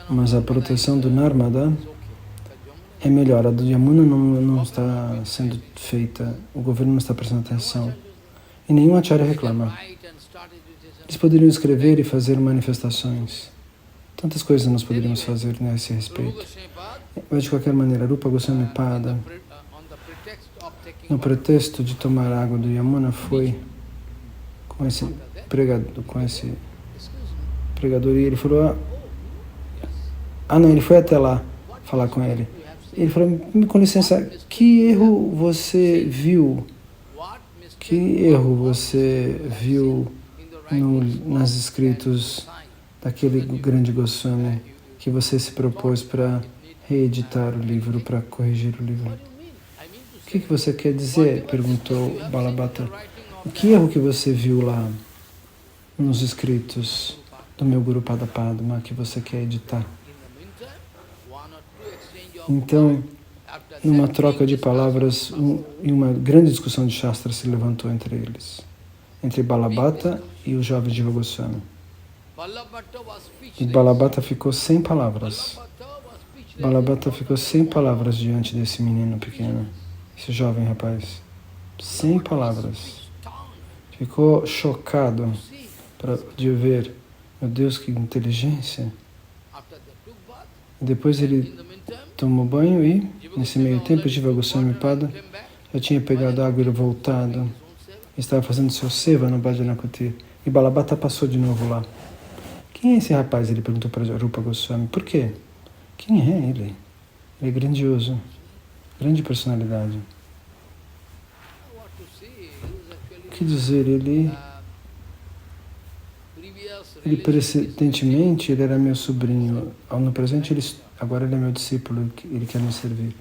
Mas a proteção do Narmada é melhor. A do Yamuna não está sendo feita. O governo não está prestando atenção. E nenhum acharya reclama. Eles poderiam escrever e fazer manifestações. Tantas coisas nós poderíamos fazer nesse respeito. Mas de qualquer maneira, Rupa Goswami Pada, no pretexto de tomar água do Yamuna, foi com esse pregador e ele falou, ele foi até lá falar com ele. Ele falou, com licença, que erro você viu? Que erro você viu nas escritos daquele grande Goswami que você se propôs para reeditar o livro, para corrigir o livro? O que você quer dizer? Perguntou Balabhata. Que erro que você viu lá nos escritos do meu Guru Pada Padma que você quer editar? Então, numa troca de palavras e uma grande discussão de Shastra se levantou entre eles, entre Balabhata e o jovem Jiva Goswami. E Balabhata ficou sem palavras. Balabhata ficou sem palavras diante desse menino pequeno, esse jovem rapaz. Sem palavras. Ficou chocado de ver, meu Deus, que inteligência. E depois ele tomou banho e, nesse meio tempo, Jiva Goswami Pada já tinha pegado água e voltado. Estava fazendo seu seva no Bhajana Kutir. E Balabhata passou de novo lá. Quem é esse rapaz? Ele perguntou para Rupa Goswami. Por quê? Quem é ele? Ele é grandioso. Grande personalidade. O que dizer? Ele precedentemente, ele era meu sobrinho. No presente, agora ele é meu discípulo. Ele quer me servir.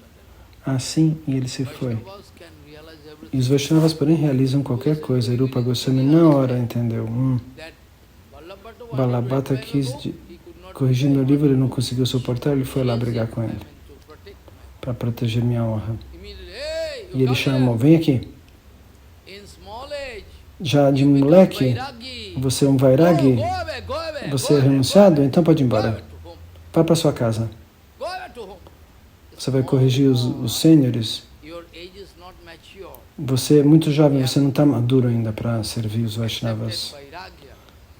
Assim, e ele se foi. E os Vaishnavas, porém, realizam qualquer coisa. Rupa Goswami na hora entendeu. Balabhata quis corrigir meu livro, ele não conseguiu suportar, ele foi lá brigar com ele para proteger minha honra. E ele chamou, vem aqui. Já de moleque, você é um vairagi, você é renunciado, então pode ir embora. Vá para sua casa. Você vai corrigir os sêniores. Você é muito jovem, você não está maduro ainda para servir os Vaishnavas.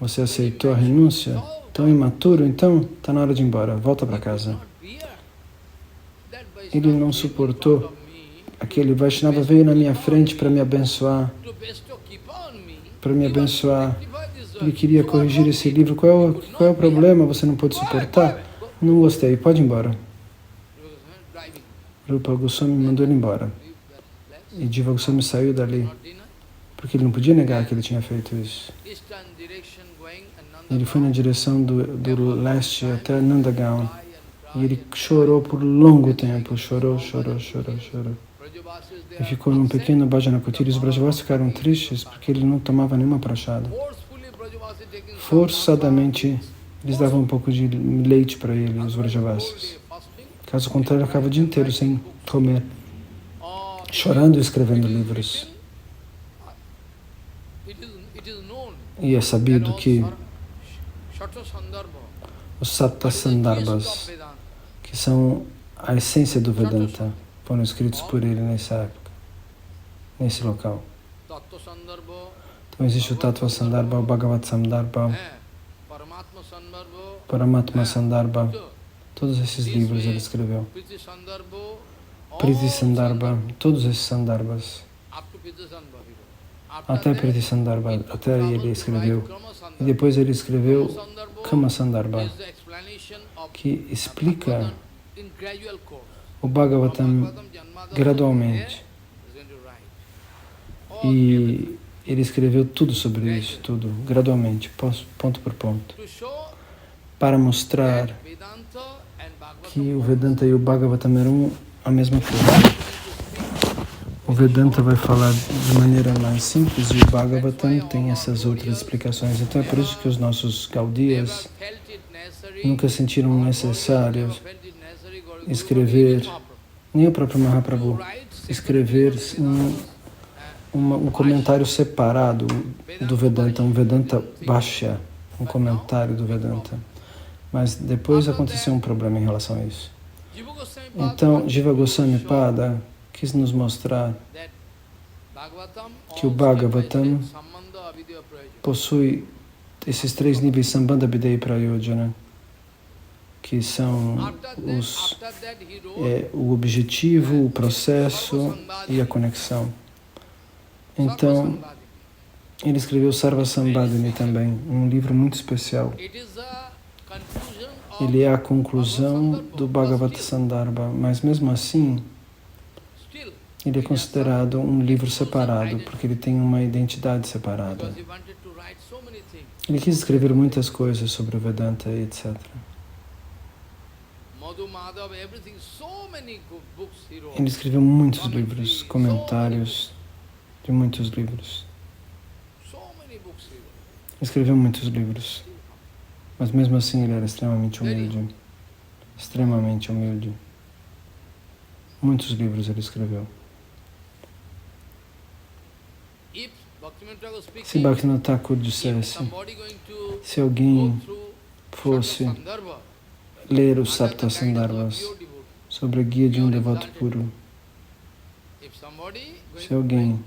Você aceitou a renúncia? Tão imaturo, então está na hora de ir embora. Volta para casa. Ele não suportou. Aquele Vaishnava veio na minha frente para me abençoar. Para me abençoar. Ele queria corrigir esse livro. Qual é o problema? Você não pôde suportar? Não gostei. Pode ir embora. Rupa Goswami mandou ele embora. E Jiva Goswami saiu dali. Porque ele não podia negar que ele tinha feito isso. Ele foi na direção do leste até Nandagaon. E ele chorou por longo tempo. Chorou. E ficou num pequeno Bhajana Kutir. E os Brajavasis ficaram tristes porque ele não tomava nenhuma prachada. Forçadamente, eles davam um pouco de leite para ele, os Brajavasis. Caso contrário, ele ficava o dia inteiro sem comer, chorando e escrevendo livros. E é sabido que os Satta Sandarbhas, que são a essência do Vedanta, foram escritos por ele nessa época. nesse local. Tattva Sandarbha, Então existe o Tattva Sandarbha, o Bhagavat Sandarbha, Paramatma Sandarbha, Paramatma Sandarbha. Todos esses livros ele escreveu. Priti Sandarbha, Priti Sandarbha, todos esses Sandarbhas. up to Priti Sandarbha. Até Priti Sandarbha, até ele escreveu. E depois ele escreveu Kama Sandarbha, que explica o Bhagavatam gradualmente. E ele escreveu tudo sobre isso, tudo, gradualmente, ponto por ponto, para mostrar que o Vedanta e o Bhagavatam eram a mesma coisa. O Vedanta vai falar de maneira mais simples e o Bhagavatam tem essas outras explicações. Então é por isso que os nossos Gaudiyas nunca sentiram necessário escrever, nem o próprio Mahaprabhu, escrever um comentário separado do Vedanta, um Vedanta Bhashya, um comentário do Vedanta. Mas depois aconteceu um problema em relação a isso. Então, Jiva Goswami Pada quis nos mostrar que o Bhagavatam possui esses 3 níveis Sambandha, Videha e Prayojana, que são o objetivo, o processo e a conexão. Então, ele escreveu Sarva Sambhadini também, um livro muito especial. Ele é a conclusão do Bhagavata Sandarbha, mas mesmo assim, ele é considerado um livro separado, porque ele tem uma identidade separada. Ele quis escrever muitas coisas sobre o Vedanta e etc. Ele escreveu muitos livros, comentários de muitos livros. Escreveu muitos livros, mas mesmo assim ele era extremamente humilde. Extremamente humilde. Muitos livros ele escreveu. Se Bhaktivinoda Thakur dissesse, se alguém fosse ler os Sapta Sandarbhas sobre a guia de um devoto puro, se alguém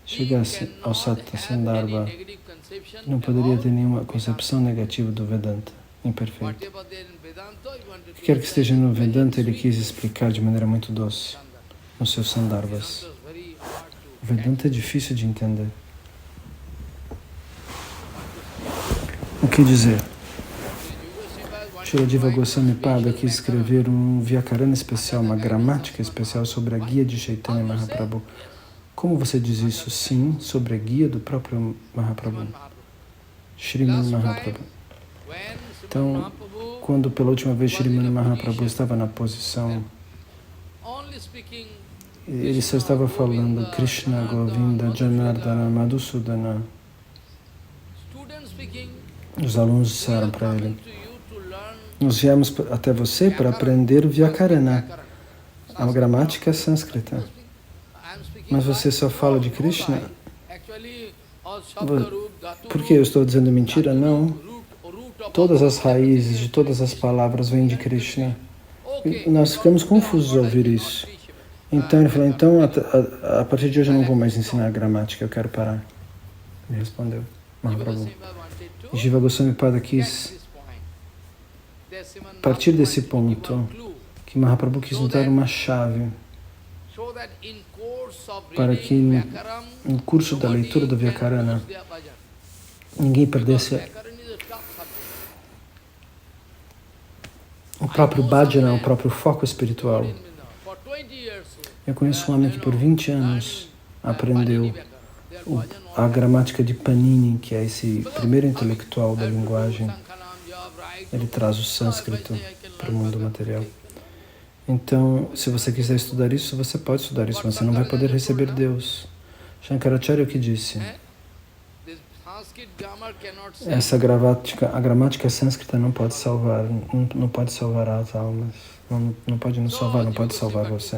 chegasse ao Sapta Sandarbha, não poderia ter nenhuma concepção negativa do Vedanta imperfeito. O que quer que esteja no Vedanta, ele quis explicar de maneira muito doce nos seus Sandarbhas. O Vedanta é difícil de entender. O que dizer? Srila Jiva Goswami Pada quis escrever um Vyakarana especial, uma gramática especial sobre a guia de Chaitanya Mahaprabhu. Como você diz isso? Sim, sobre a guia do próprio Mahaprabhu, Srimad Mahaprabhu. Então, quando pela última vez Srimad Mahaprabhu estava na posição, ele só estava falando Krishna, Govinda, Janardana, Madhusudana. Os alunos disseram para ele, nós viemos até você para aprender o Vyakarana, a gramática sânscrita. Mas você só fala de Krishna? Por que eu estou dizendo mentira? Não. Todas as raízes de todas as palavras vêm de Krishna. E nós ficamos confusos ao ouvir isso. Então ele falou, então a partir de hoje eu não vou mais ensinar gramática, eu quero parar. Ele respondeu, Mahaprabhu. E Jiva Goswami Pada quis partir desse ponto, que Mahaprabhu quis nos dar uma chave para que no curso da leitura do Vyakarana ninguém perdesse o próprio bhajana, o próprio foco espiritual. Eu conheço um homem que por 20 anos aprendeu a gramática de Panini, que é esse primeiro intelectual da linguagem. Ele traz o sânscrito para o mundo material. Então, se você quiser estudar isso, você pode estudar isso, mas você não vai poder receber Deus. Shankaracharya o que disse? A gramática sânscrita não pode salvar, não pode salvar as almas, não pode nos salvar, não pode salvar você.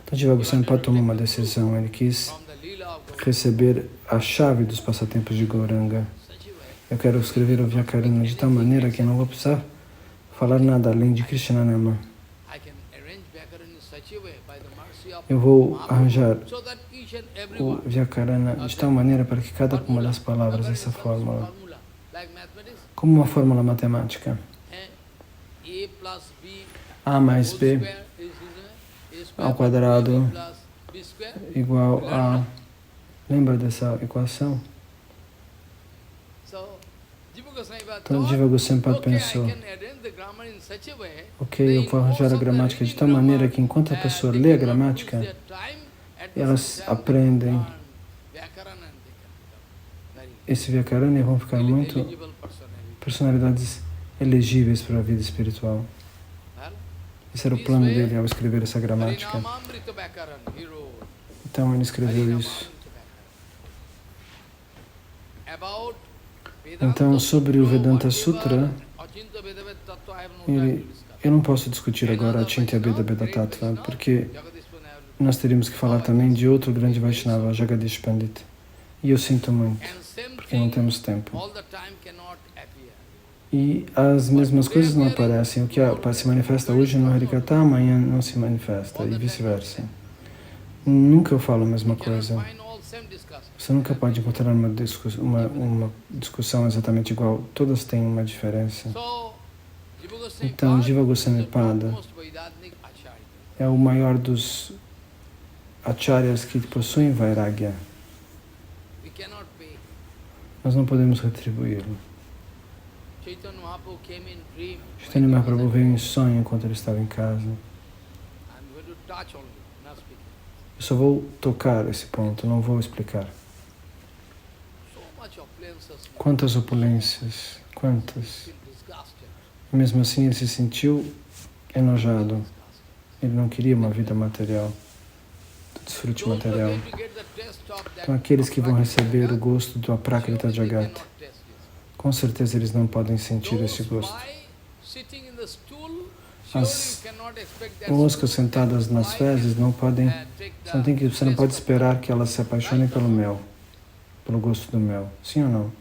Então, Jiva Goswami pode tomar uma decisão. Ele quis receber a chave dos passatempos de Gauranga. Eu quero escrever o Vyakarana de tal maneira que eu não vou precisar falar nada além de Krishnanama. Eu vou arranjar so that each and every o word. Vyakarana de tal maneira para que cada uma das palavras dessa fórmula, Formula, like mathematics, como uma fórmula matemática, A plus B A mais whole B square is A square ao quadrado plus B square. igual a... Lembra dessa equação? So, Jiva Goswami Então, thought, Jiva Goswami okay, I pensou, can arrange the grammar in such a way, ok, eu vou arranjar a gramática de tal maneira que enquanto a pessoa lê a gramática, elas aprendem esse Vyakarana e vão ficar muito personalidades elegíveis para a vida espiritual. Esse era o plano dele ao escrever essa gramática. Então ele escreveu isso. Então, sobre o Vedanta Sutra, eu não posso discutir agora Achintya Bheda Bheda Tattva, porque nós teríamos que falar também de outro grande Vaishnava, Jagadish Pandit. E eu sinto muito, porque não temos tempo. E as mesmas coisas não aparecem. O que se manifesta hoje no Harikata, amanhã não se manifesta, e vice-versa. Nunca eu falo a mesma coisa. Você nunca pode encontrar uma discussão exatamente igual. Todas têm uma diferença. Então, Jiva Goswami Pada é o maior dos acharyas que possuem Vairagya. Nós não podemos retribuí-lo. Chaitanya Mahaprabhu veio em sonho enquanto ele estava em casa. Eu só vou tocar esse ponto, não vou explicar. Quantas opulências, quantas. E mesmo assim ele se sentiu enojado. Ele não queria uma vida material, desfrute material. Então aqueles que vão receber o gosto do Aprakrita Jagat, com certeza eles não podem sentir esse gosto. As moscas sentadas nas fezes não podem, você não pode esperar que elas se apaixonem pelo mel, pelo gosto do mel. Sim ou não?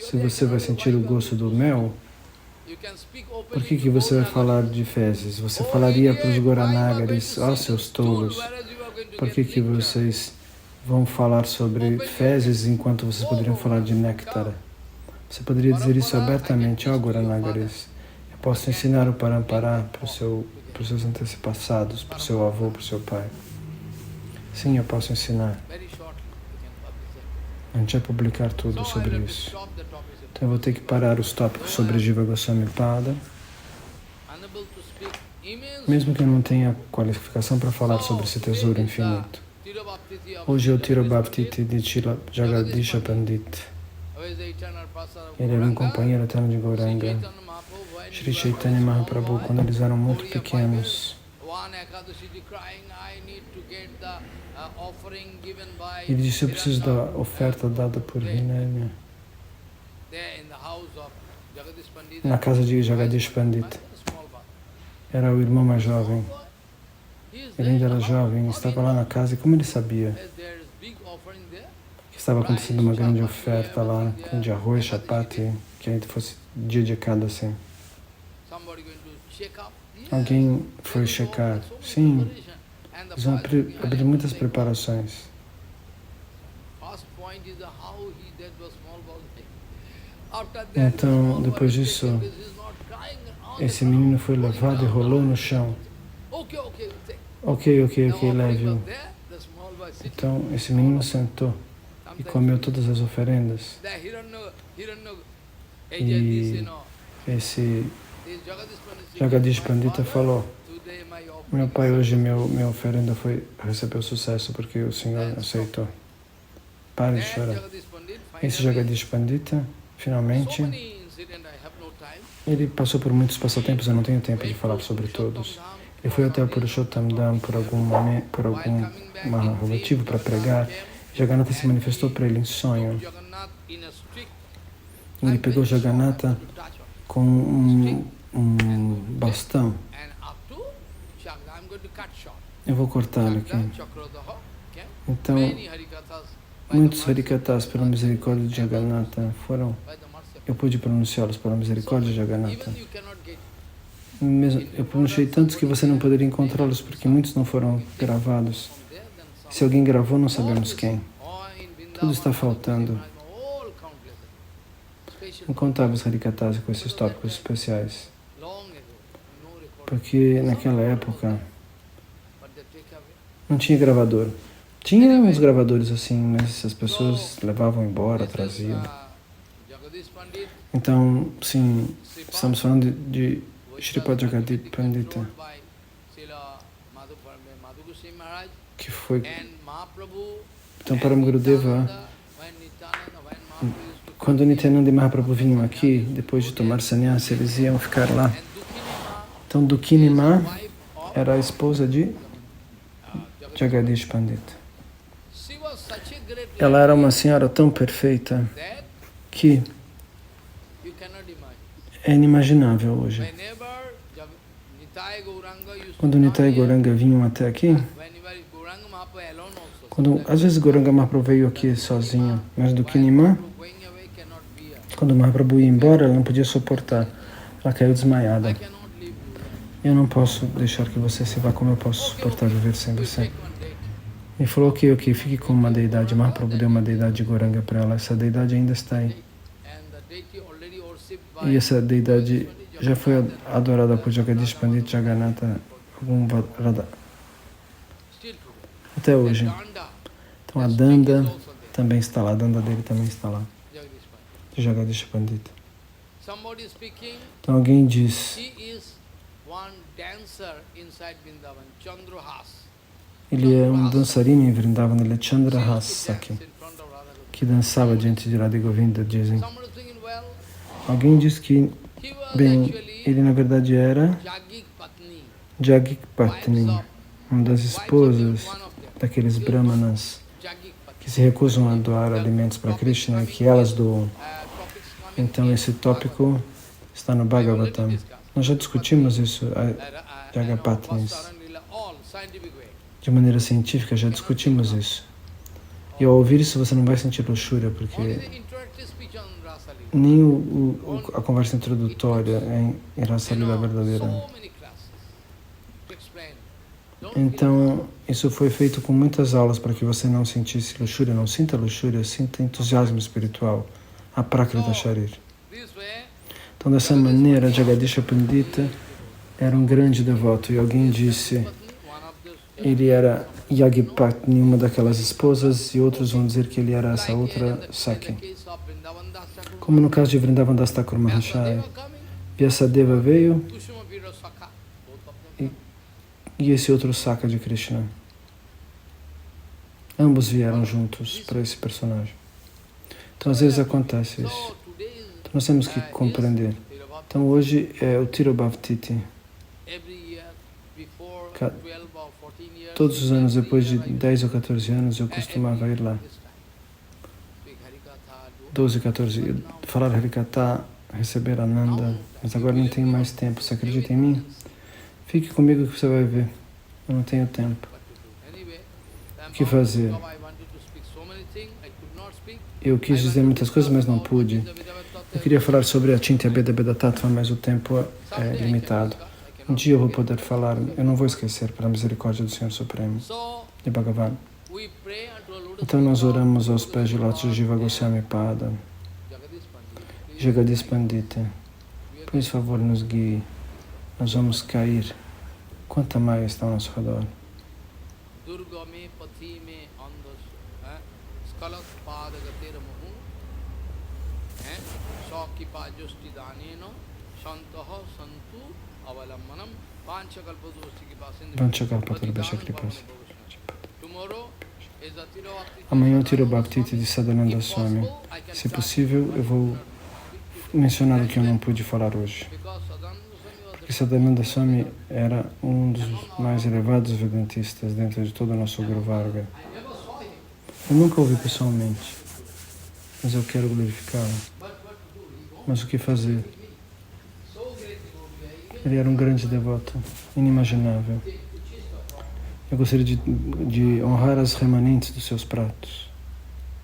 Se você vai sentir o gosto do mel, por que você vai falar de fezes? Você falaria para os Goranagaris, ó seus tolos, por que vocês vão falar sobre fezes enquanto vocês poderiam falar de néctar? Você poderia dizer isso abertamente, ó Goranagaris. Eu posso ensinar o Parampara para os seus antepassados, para o seu avô, para o seu pai. Sim, eu posso ensinar. A gente vai publicar tudo sobre isso. Então eu vou ter que parar os tópicos sobre Jiva Goswami Pada. Mesmo que eu não tenha qualificação para falar sobre esse tesouro infinito. Hoje eu tiro Bhaktiti de Jagadish Pandit. Ele era um companheiro eterno de Gauranga. Shri Chaitanya Mahaprabhu, quando eles eram muito pequenos, ele disse, eu preciso da oferta dada por Vinaya. Na casa de Jagadish Pandit. Era o irmão mais jovem. Ele ainda era jovem, estava lá na casa, e como ele sabia que estava acontecendo uma grande oferta lá, de arroz, chapati, que ainda fosse dedicado assim. Alguém foi checar. Sim, eles vão abrir muitas preparações. Então, depois disso, esse menino foi levado e rolou no chão. Ok, leve-o. Então, esse menino sentou e comeu todas as oferendas. E esse Jagadish Pandita falou, meu pai, hoje minha oferenda recebeu sucesso porque o Senhor aceitou. Pare de chorar. Esse Jagadish Pandita, finalmente, ele passou por muitos passatempos, eu não tenho tempo de falar sobre todos. Ele foi até o Purushottam Dham por algum motivo para pregar. Jagannatha se manifestou para ele em sonho. Ele pegou Jagannatha com um bastão. Eu vou cortá-lo aqui. Então, muitos Harikatas pela misericórdia de Jagannatha eu pude pronunciá-los pela misericórdia de Jagannatha. Eu pronunciei tantos que você não poderia encontrá-los, porque muitos não foram gravados. Se alguém gravou, não sabemos quem. Tudo está faltando. Incontáveis Harikatas com esses tópicos especiais. Porque naquela época não tinha gravador. Tinha uns gravadores assim, mas as pessoas levavam embora, traziam. Então, sim, estamos falando de Shripad Jagadish Pandita, que foi... Então, para Gurudeva, quando Nityananda e Mahaprabhu vinham aqui, depois de tomar sannyasa, eles iam ficar lá. Então, Dukini Ma era a esposa de Jagadish Pandita. Ela era uma senhora tão perfeita que é inimaginável hoje. Quando Nitai e Gauranga vinham até aqui, às vezes Gauranga Mahaprabhu veio aqui sozinho, mas Dukini Ma, quando Mahaprabhu ia embora, ela não podia suportar. Ela caiu desmaiada. Eu não posso deixar que você se vá, como eu posso suportar viver sem você? Ele falou, ok, fique com uma deidade. Mahaprabhu deu uma deidade de Gauranga para ela. Essa deidade ainda está aí. E essa deidade já foi adorada por Jagadish Pandit Jagannatha Radha até hoje. Então a Danda também está lá, a Danda dele também está lá, de Jagadish Pandita. Então alguém diz, ele é um dançarino em Vrindavan, ele é Chandrahas Sakhi, que dançava diante de Radha Govinda, dizem. Alguém diz que, bem, ele na verdade era Jagik Patni, uma das esposas daqueles brahmanas que se recusam a doar alimentos para Krishna e que elas doam. Então esse tópico está no Bhagavatam. Nós já discutimos isso, Jagapatnis. De maneira científica, já discutimos isso. E ao ouvir isso, você não vai sentir luxúria, porque nem a conversa introdutória em Rasa Lila verdadeira. Então, isso foi feito com muitas aulas para que você não sentisse luxúria, não sinta luxúria, sinta entusiasmo espiritual, a Prakrita Sharir. Então, dessa maneira, Jagadish Pandita era um grande devoto, e alguém disse, ele era Yagipatni, uma daquelas esposas, e outros vão dizer que ele era essa outra Sakhi. Como no caso de Vrindavan Das Thakur Mahashaya, Vyasadeva veio e esse outro Saka de Krishna. Ambos vieram juntos para esse personagem. Então, às vezes acontece isso. Então, nós temos que compreender. Então, hoje é o Tirobhavtiti. Todos os anos, depois de 10 ou 14 anos, eu costumava ir lá. 12, 14, falar Harikatha, receber Ananda, mas agora não tenho mais tempo. Você acredita em mim? Fique comigo que você vai ver. Eu não tenho tempo. O que fazer? Eu quis dizer muitas coisas, mas não pude. Eu queria falar sobre a Chintya Beda Beda Tattva, mas o tempo é limitado. Um dia eu vou poder falar, eu não vou esquecer, pela misericórdia do Senhor Supremo, de Bhagavan. Então nós oramos aos pés de Lótus de Jiva Goswami Pada, Jagadish Pandita. Por favor, nos guie. Nós vamos cair. Quanta Maya está ao nosso redor. Amanhã eu tiro o Bhaktiti de Sadananda Swami. Se possível, eu vou mencionar o que eu não pude falar hoje. Porque Sadananda Swami era um dos mais elevados vedantistas dentro de todo o nosso Guru Varga. Eu nunca ouvi pessoalmente, mas eu quero glorificá-lo. Mas o que fazer? Ele era um grande devoto, inimaginável. Eu gostaria de honrar as remanentes dos seus pratos.